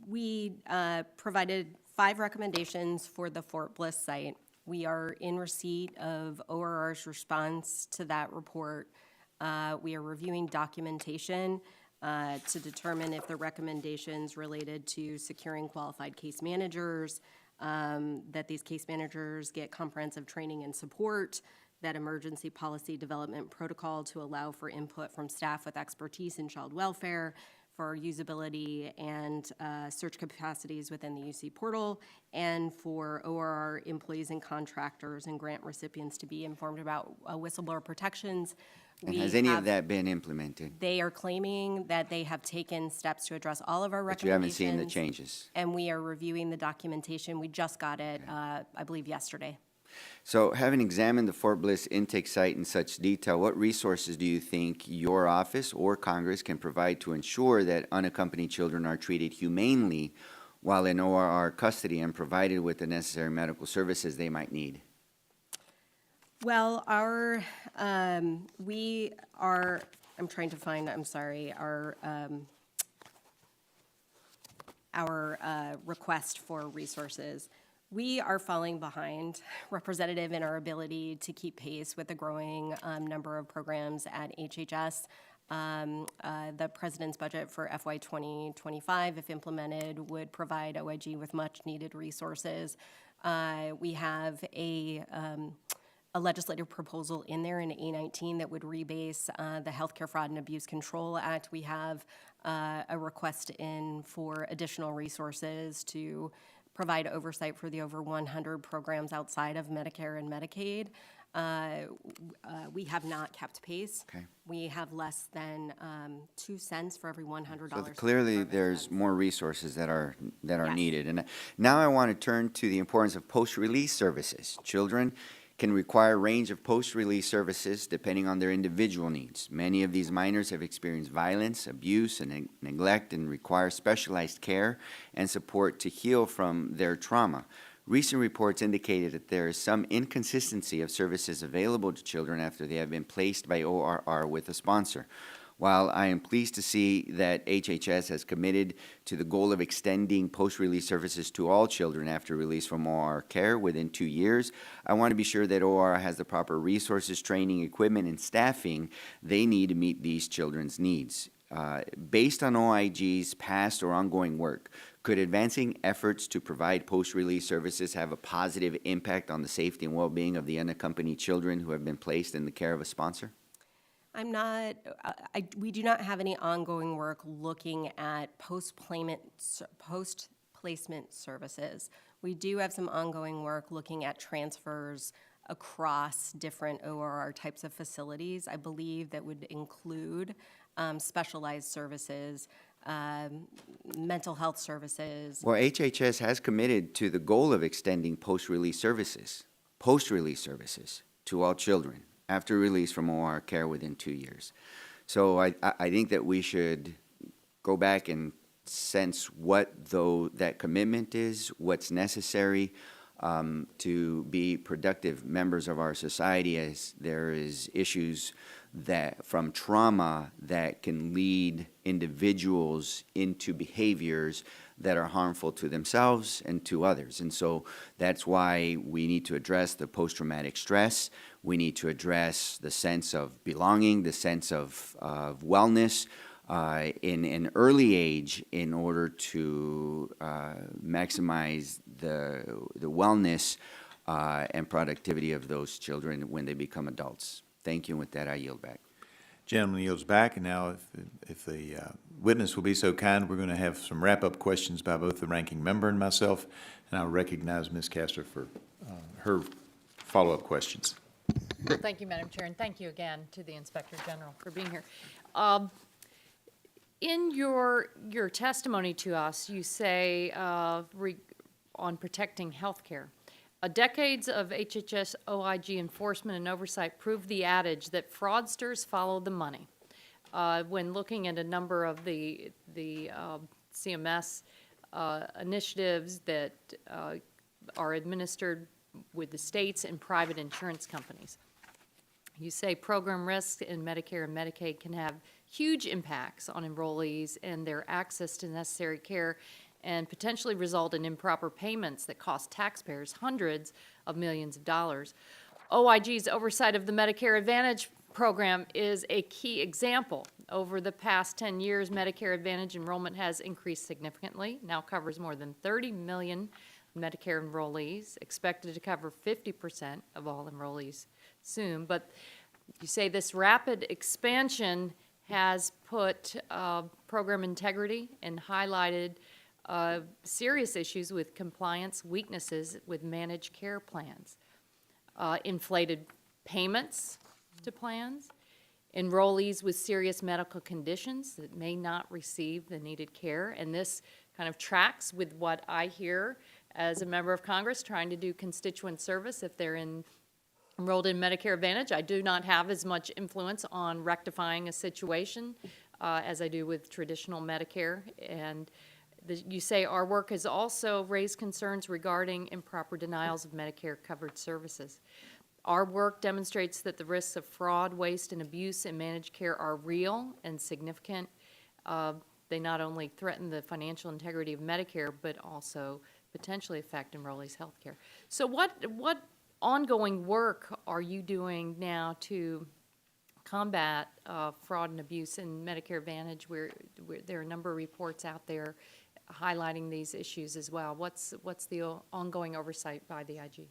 We provided 5 recommendations for the Fort Bliss site. We are in receipt of ORR's response to that report. We are reviewing documentation to determine if the recommendations related to securing qualified case managers, that these case managers get comprehensive training and support, that emergency policy development protocol to allow for input from staff with expertise in child welfare, for usability and search capacities within the UC portal, and for ORR employees and contractors and grant recipients to be informed about whistleblower protections, And We has any of have- that been implemented? They are claiming that they have taken steps to address all of our But you haven't recommendations. seen the changes? And we are reviewing the documentation. We just got it, I believe, yesterday. So having examined the Fort Bliss intake site in such detail, what resources do you think your office or Congress can provide to ensure that unaccompanied children are treated humanely while in ORR custody and provided with the necessary medical services they might need? Well, we are, I'm trying to find, I'm sorry, our request for resources. We are falling behind, Representative, in our ability to keep pace with the growing number of programs at HHS. The President's budget for FY 2025, if implemented, would provide OIG with much-needed resources. We have a legislative proposal in there in A19 that would rebase the Healthcare Fraud and Abuse Control Act. We have a request in for additional resources to provide oversight for the over 100 programs outside of Medicare and Medicaid. We have not kept pace. Okay. We have less than 2 cents for every $100. So clearly, there's more resources that are Yes. needed. And now I want to turn to the importance of post-release services. Children can require a range of post-release services depending on their individual needs. Many of these minors have experienced violence, abuse, and neglect and require specialized care and support to heal from their trauma. Recent reports indicated that there is some inconsistency of services available to children after they have been placed by ORR with a sponsor. While I am pleased to see that HHS has committed to the goal of extending post-release services to all children after release from ORR care within 2 years, I want to be sure that ORR has the proper resources, training, equipment, and staffing they need to meet these children's needs. Based on OIG's past or ongoing work, could advancing efforts to provide post-release services have a positive impact on the safety and well-being of the unaccompanied children who have been placed in the care of a sponsor? I'm not, we do not have any ongoing work looking at post-placement services. We do have some ongoing work looking at transfers across different ORR types of facilities. I believe that would include specialized services, mental health services. Well, HHS has committed to the goal of extending post-release services to all children after release from OR care within 2 years. So I think that we should go back and sense what that commitment is, what's necessary to be productive members of our society, as there is issues that from trauma that can lead individuals into behaviors that are harmful to themselves and to others. And so that's why we need to address the post-traumatic stress. We need to address the sense of belonging, the sense of wellness in an early age in order to maximize the wellness and productivity of those children when they become adults. Thank you, and with that, I yield back. Gentleman yields back, and now if the witness will be so kind, we're going to have some wrap-up questions by both the ranking member and myself, and I'll recognize Ms. Castor for her follow-up questions. Well, thank you, Madam Chair, and thank you again to the Inspector General for being here. In your testimony to us, you say on protecting health care, decades of HHS OIG enforcement and oversight prove the adage that fraudsters follow the money. When looking at a number of the CMS initiatives that are administered with the states and private insurance companies, you say program risks in Medicare and Medicaid can have huge impacts on enrollees and their access to necessary care, and potentially result in improper payments that cost taxpayers hundreds of millions of dollars. OIG's oversight of the Medicare Advantage program is a key example. Over the past 10 years, Medicare Advantage enrollment has increased significantly, now covers more than 30 million Medicare enrollees, expected to cover 50% of all enrollees soon. But you say this rapid expansion has put program integrity and highlighted serious issues with compliance weaknesses with managed care plans, inflated payments to plans, enrollees with serious medical conditions that may not receive the needed care. And this kind of tracks with what I hear as a member of Congress trying to do constituent service if they're enrolled in Medicare Advantage. I do not have as much influence on rectifying a situation as I do with traditional Medicare. And you say our work has also raised concerns regarding improper denials of Medicare-covered services. Our work demonstrates that the risks of fraud, waste, and abuse in managed care are real and significant. They not only threaten the financial integrity of Medicare, but also potentially affect enrollees' health care. So what ongoing work are you doing now to combat fraud and abuse in Medicare Advantage, where there are a number of reports out there highlighting these issues as well? What's the ongoing oversight by the IG?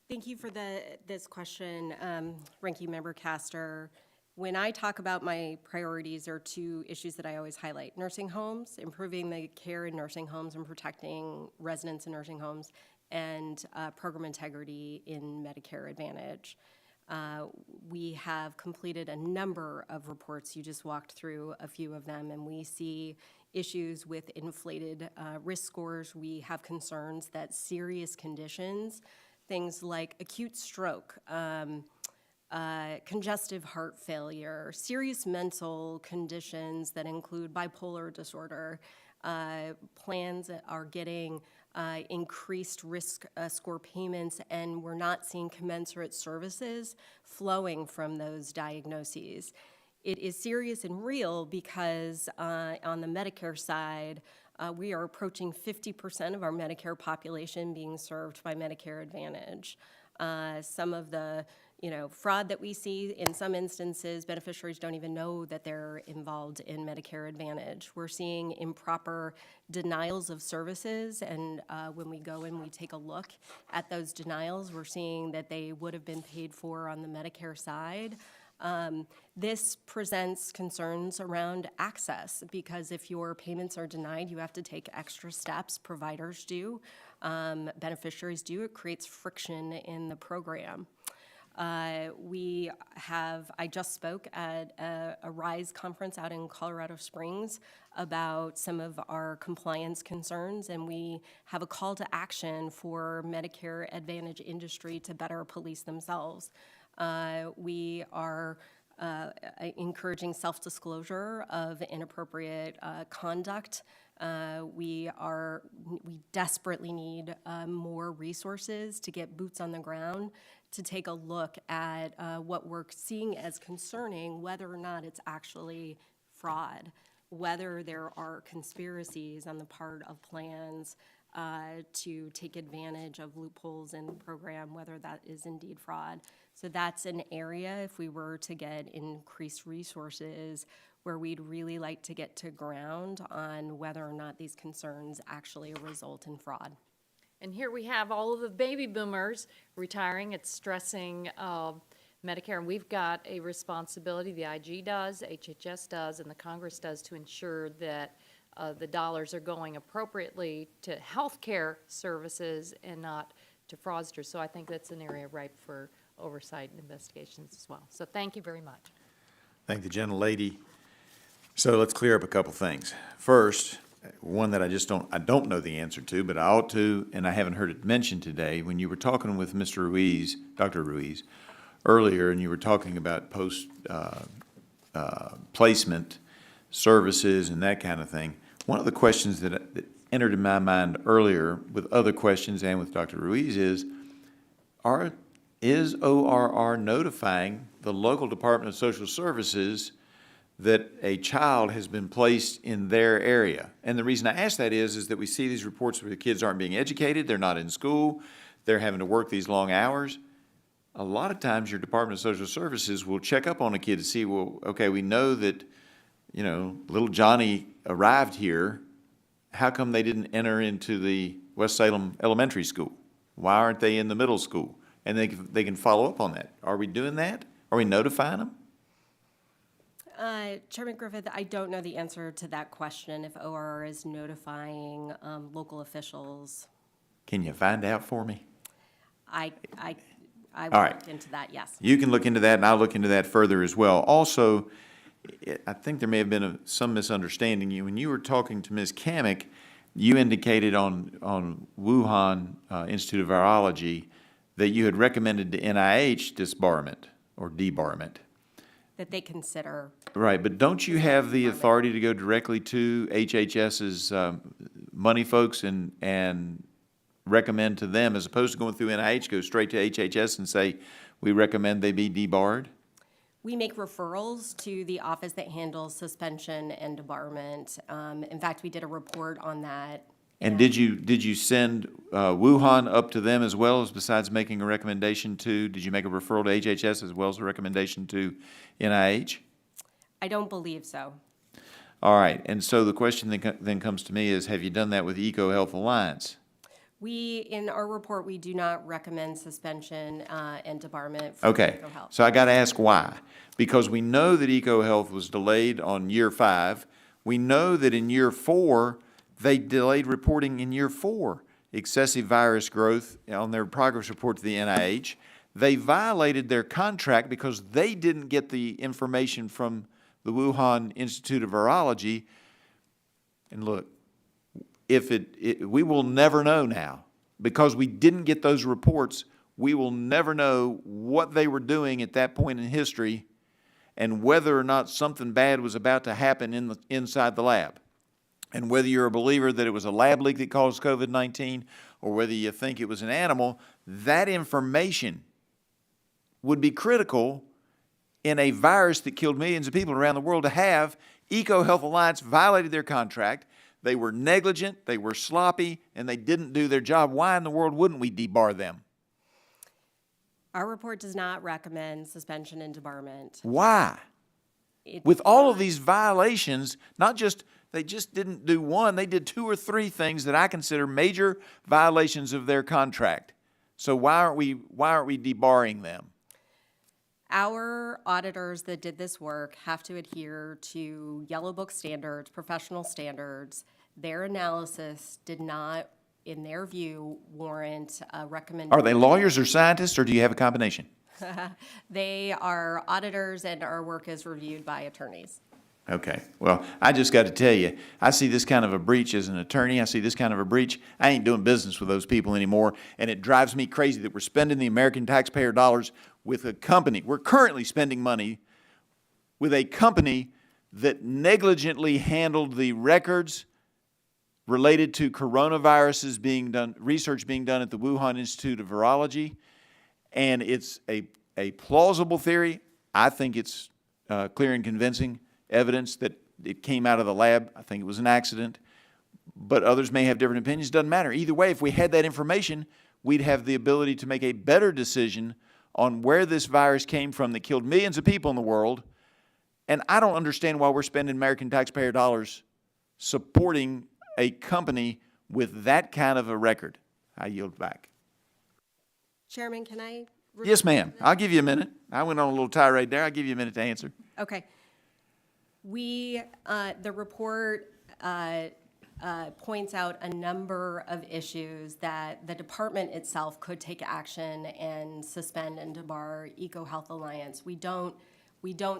Thank you for this question, Ranking Member Castor. When I talk about my priorities, there are two issues that I always highlight: nursing homes, improving the care in nursing homes and protecting residents in nursing homes, and program integrity in Medicare Advantage. We have completed a number of reports. You just walked through a few of them, and we see issues with inflated risk scores. We have concerns that serious conditions, things like acute stroke, congestive heart failure, serious mental conditions that include bipolar disorder, plans are getting increased risk score payments, and we're not seeing commensurate services flowing from those diagnoses. It is serious and real because on the Medicare side, we are approaching 50% of our Medicare population being served by Medicare Advantage. Some of the fraud that we see, in some instances, beneficiaries don't even know that they're involved in Medicare Advantage. We're seeing improper denials of services, and when we go and we take a look at those denials, we're seeing that they would have been paid for on the Medicare side. This presents concerns around access, because if your payments are denied, you have to take extra steps. Providers do, beneficiaries do. It creates friction in the program. I just spoke at a RISE conference out in Colorado Springs about some of our compliance concerns, and we have a call to action for Medicare Advantage industry to better police themselves. We are encouraging self-disclosure of inappropriate conduct. We desperately need more resources to get boots on the ground to take a look at what we're seeing as concerning, whether or not it's actually fraud, whether there are conspiracies on the part of plans to take advantage of loopholes in the program, whether that is indeed fraud. So that's an area, if we were to get increased resources, where we'd really like to get to ground on whether or not these concerns actually result in fraud. And here we have all of the baby boomers retiring. It's stressing Medicare, and we've got a responsibility, the IG does, HHS does, and the Congress does, to ensure that the dollars are going appropriately to health care services and not to fraudsters. So I think that's an area ripe for oversight and investigations as well. So thank you very much. Thank the gentlelady. So let's clear up a couple things. First, one that I don't know the answer to, but I ought to, and I haven't heard it mentioned today. When you were talking with Mr. Ruiz, Dr. Ruiz, earlier, and you were talking about post-placement services and that kind of thing, one of the questions that entered in my mind earlier with other questions and with Dr. Ruiz is ORR notifying the local Department of Social Services that a child has been placed in their area? And the reason I ask that is that we see these reports where the kids aren't being educated, they're not in school, they're having to work these long hours. A lot of times your Department of Social Services will check up on a kid to see, well, okay, we know that, little Johnny arrived here. How come they didn't enter into the West Salem Elementary School? Why aren't they in the middle school? And they can follow up on that. Are we doing that? Are we notifying them? Chairman Griffith, I don't know the answer to that question, if ORR is notifying local officials. Can you find out for me? I I All will right. look into that, yes. You can look into that, and I'll look into that further as well. Also, I think there may have been some misunderstanding. When you were talking to Ms. Kamick, you indicated on Wuhan Institute of Virology that you had recommended to NIH disbarment or debarment. That they consider. Right, but don't you have the authority to go directly to HHS's money folks and recommend to them, as opposed to going through NIH, go straight to HHS and say, we recommend they be debarred? We make referrals to the office that handles suspension and debarment. In fact, we did a report on that. And did you send Wuhan up to them as well, as besides making a recommendation to, did you make a referral to HHS as well as a recommendation to NIH? I don't believe so. All right, and so the question then comes to me is, have you done that with EcoHealth Alliance? In our report, we do not recommend suspension and debarment for Okay, EcoHealth. so I got to ask why. Because we know that EcoHealth was delayed on year 5. We know that in year 4, they delayed reporting in year 4 excessive virus growth on their progress report to the NIH. They violated their contract because they didn't get the information from the Wuhan Institute of Virology. And look, we will never know now. Because we didn't get those reports, we will never know what they were doing at that point in history and whether or not something bad was about to happen inside the lab. And whether you're a believer that it was a lab leak that caused COVID-19 or whether you think it was an animal, that information would be critical in a virus that killed millions of people around the world to have. EcoHealth Alliance violated their contract. They were negligent, they were sloppy, and they didn't do their job. Why in the world wouldn't we debar them? Our report does not recommend suspension and debarment. Why? With all of these violations, they just didn't do one, they did 2 or 3 things that I consider major violations of their contract. So why aren't we debarring them? Our auditors that did this work have to adhere to Yellow Book standards, professional standards. Their analysis did not, in their view, warrant a recommendation. Are they lawyers or scientists, or do you have a combination? They are auditors, and our work is reviewed by attorneys. Okay, well, I just got to tell you, I see this kind of a breach as an attorney. I see this kind of a breach. I ain't doing business with those people anymore, and it drives me crazy that we're spending the American taxpayer dollars with a company. We're currently spending money with a company that negligently handled the records related to coronaviruses being done, research being done at the Wuhan Institute of Virology, and it's a plausible theory. I think it's clear and convincing evidence that it came out of the lab. I think it was an accident, but others may have different opinions. Doesn't matter. Either way, if we had that information, we'd have the ability to make a better decision on where this virus came from that killed millions of people in the world. And I don't understand why we're spending American taxpayer dollars supporting a company with that kind of a record. I yield back. Chairman, can I? Yes, ma'am. I'll give you a minute. I went on a little tirade there. I'll give you a minute to answer. Okay. The report points out a number of issues that the department itself could take action and suspend and debar EcoHealth Alliance. We don't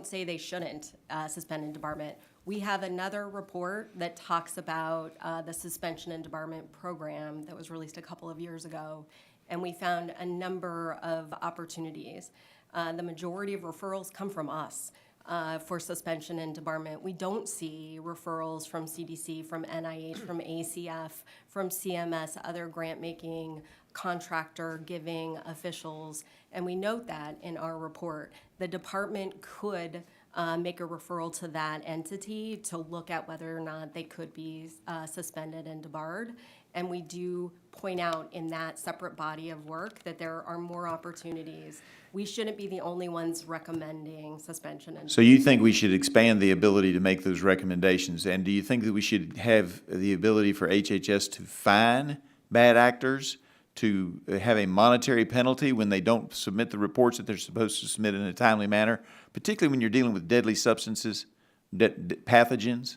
say they shouldn't suspend and debarment. We have another report that talks about the suspension and debarment program that was released a couple of years ago, and we found a number of opportunities. The majority of referrals come from us. For suspension and debarment. We don't see referrals from CDC, from NIH, from ACF, from CMS, other grant-making, contractor-giving officials, and we note that in our report. The department could make a referral to that entity to look at whether or not they could be suspended and debarred, and we do point out in that separate body of work that there are more opportunities. We shouldn't be the only ones recommending suspension and. So you think we should expand the ability to make those recommendations? And do you think that we should have the ability for HHS to fine bad actors, to have a monetary penalty when they don't submit the reports that they're supposed to submit in a timely manner, particularly when you're dealing with deadly substances, pathogens?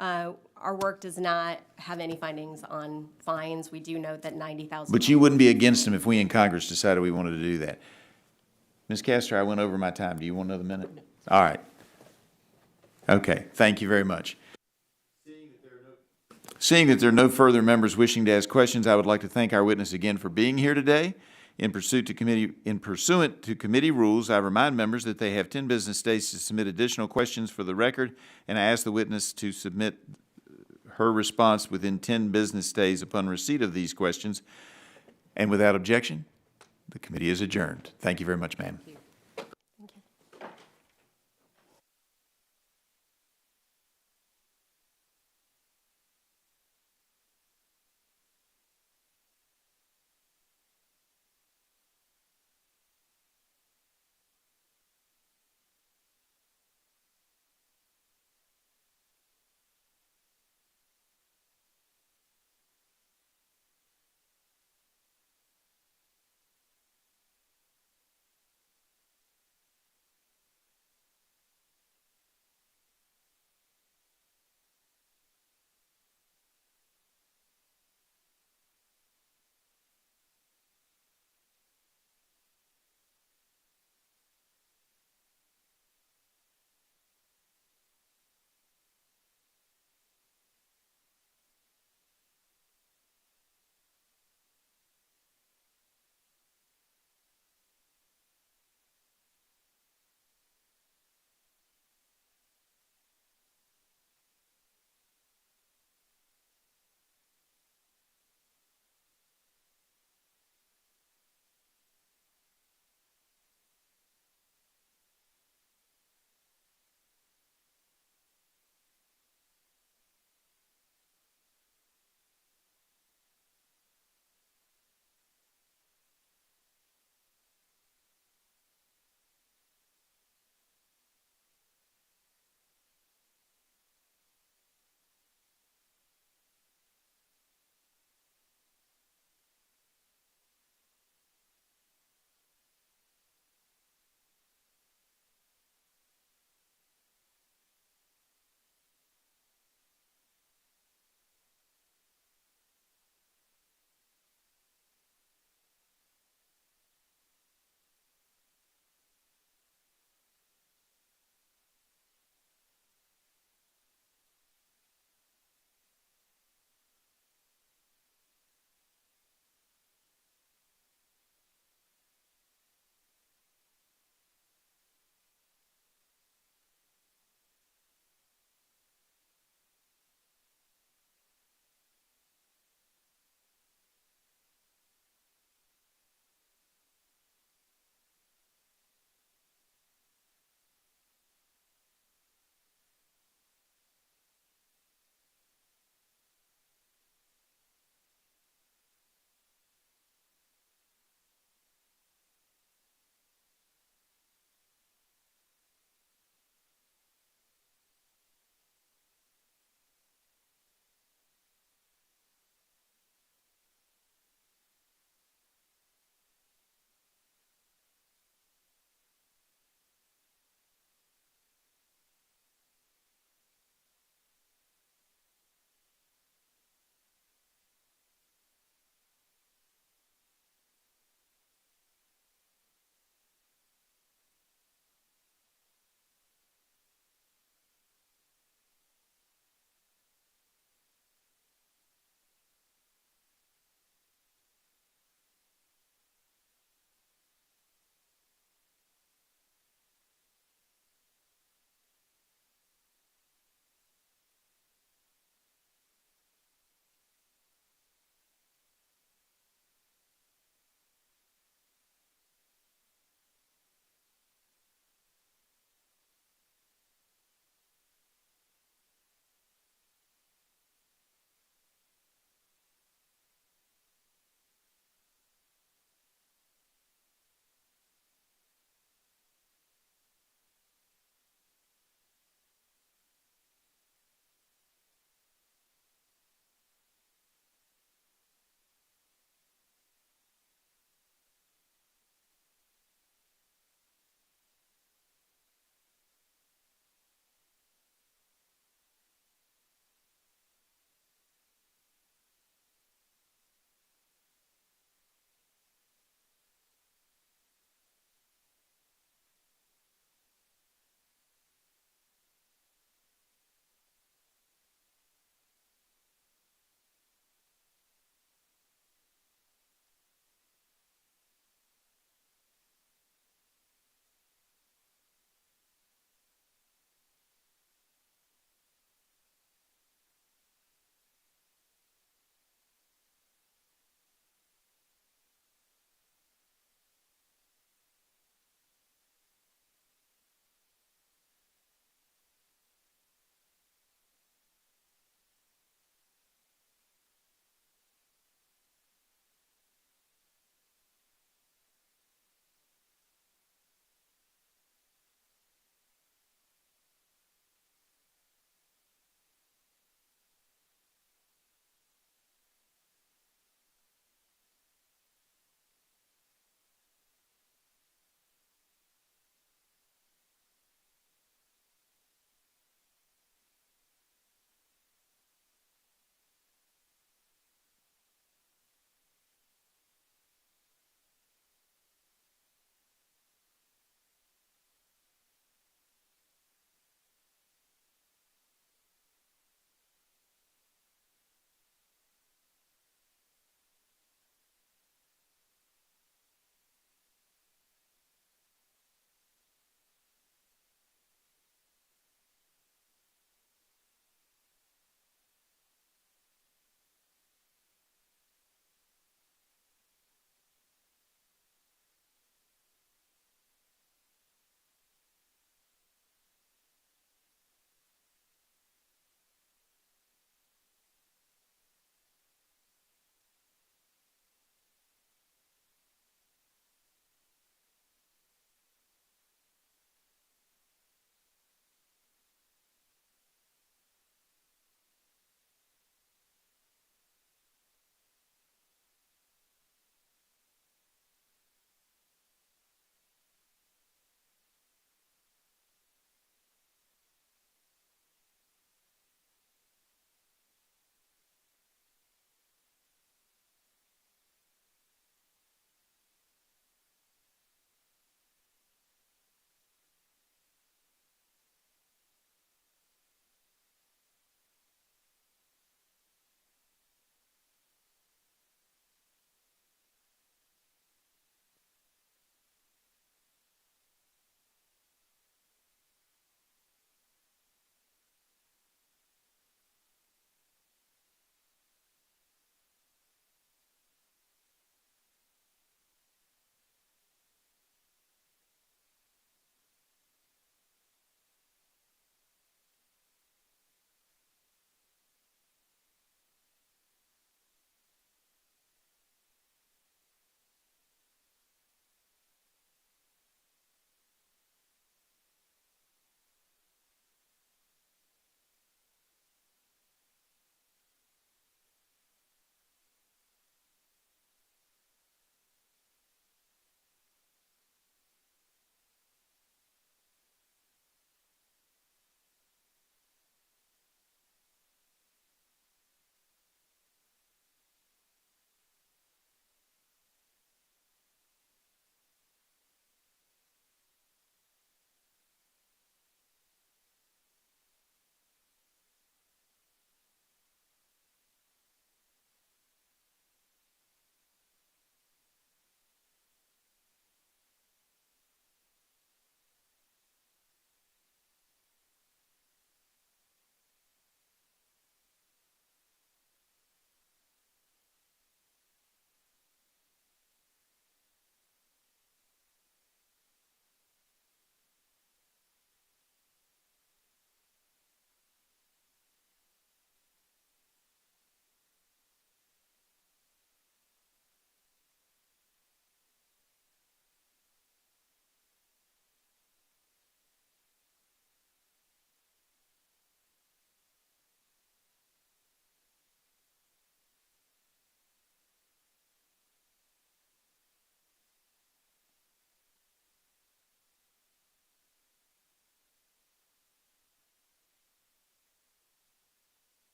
Our work does not have any findings on fines. We do note that 90,000. But you wouldn't be against them if we in Congress decided we wanted to do that. Ms. Castor, I went over my time. Do you want another minute? All right. Okay, thank you very much. Seeing that there are no further members wishing to ask questions, I would like to thank our witness again for being here today. In pursuant to committee rules, I remind members that they have 10 business days to submit additional questions for the record, and I ask the witness to submit her response within 10 business days upon receipt of these questions. And without objection, the committee is adjourned. Thank you very much, ma'am.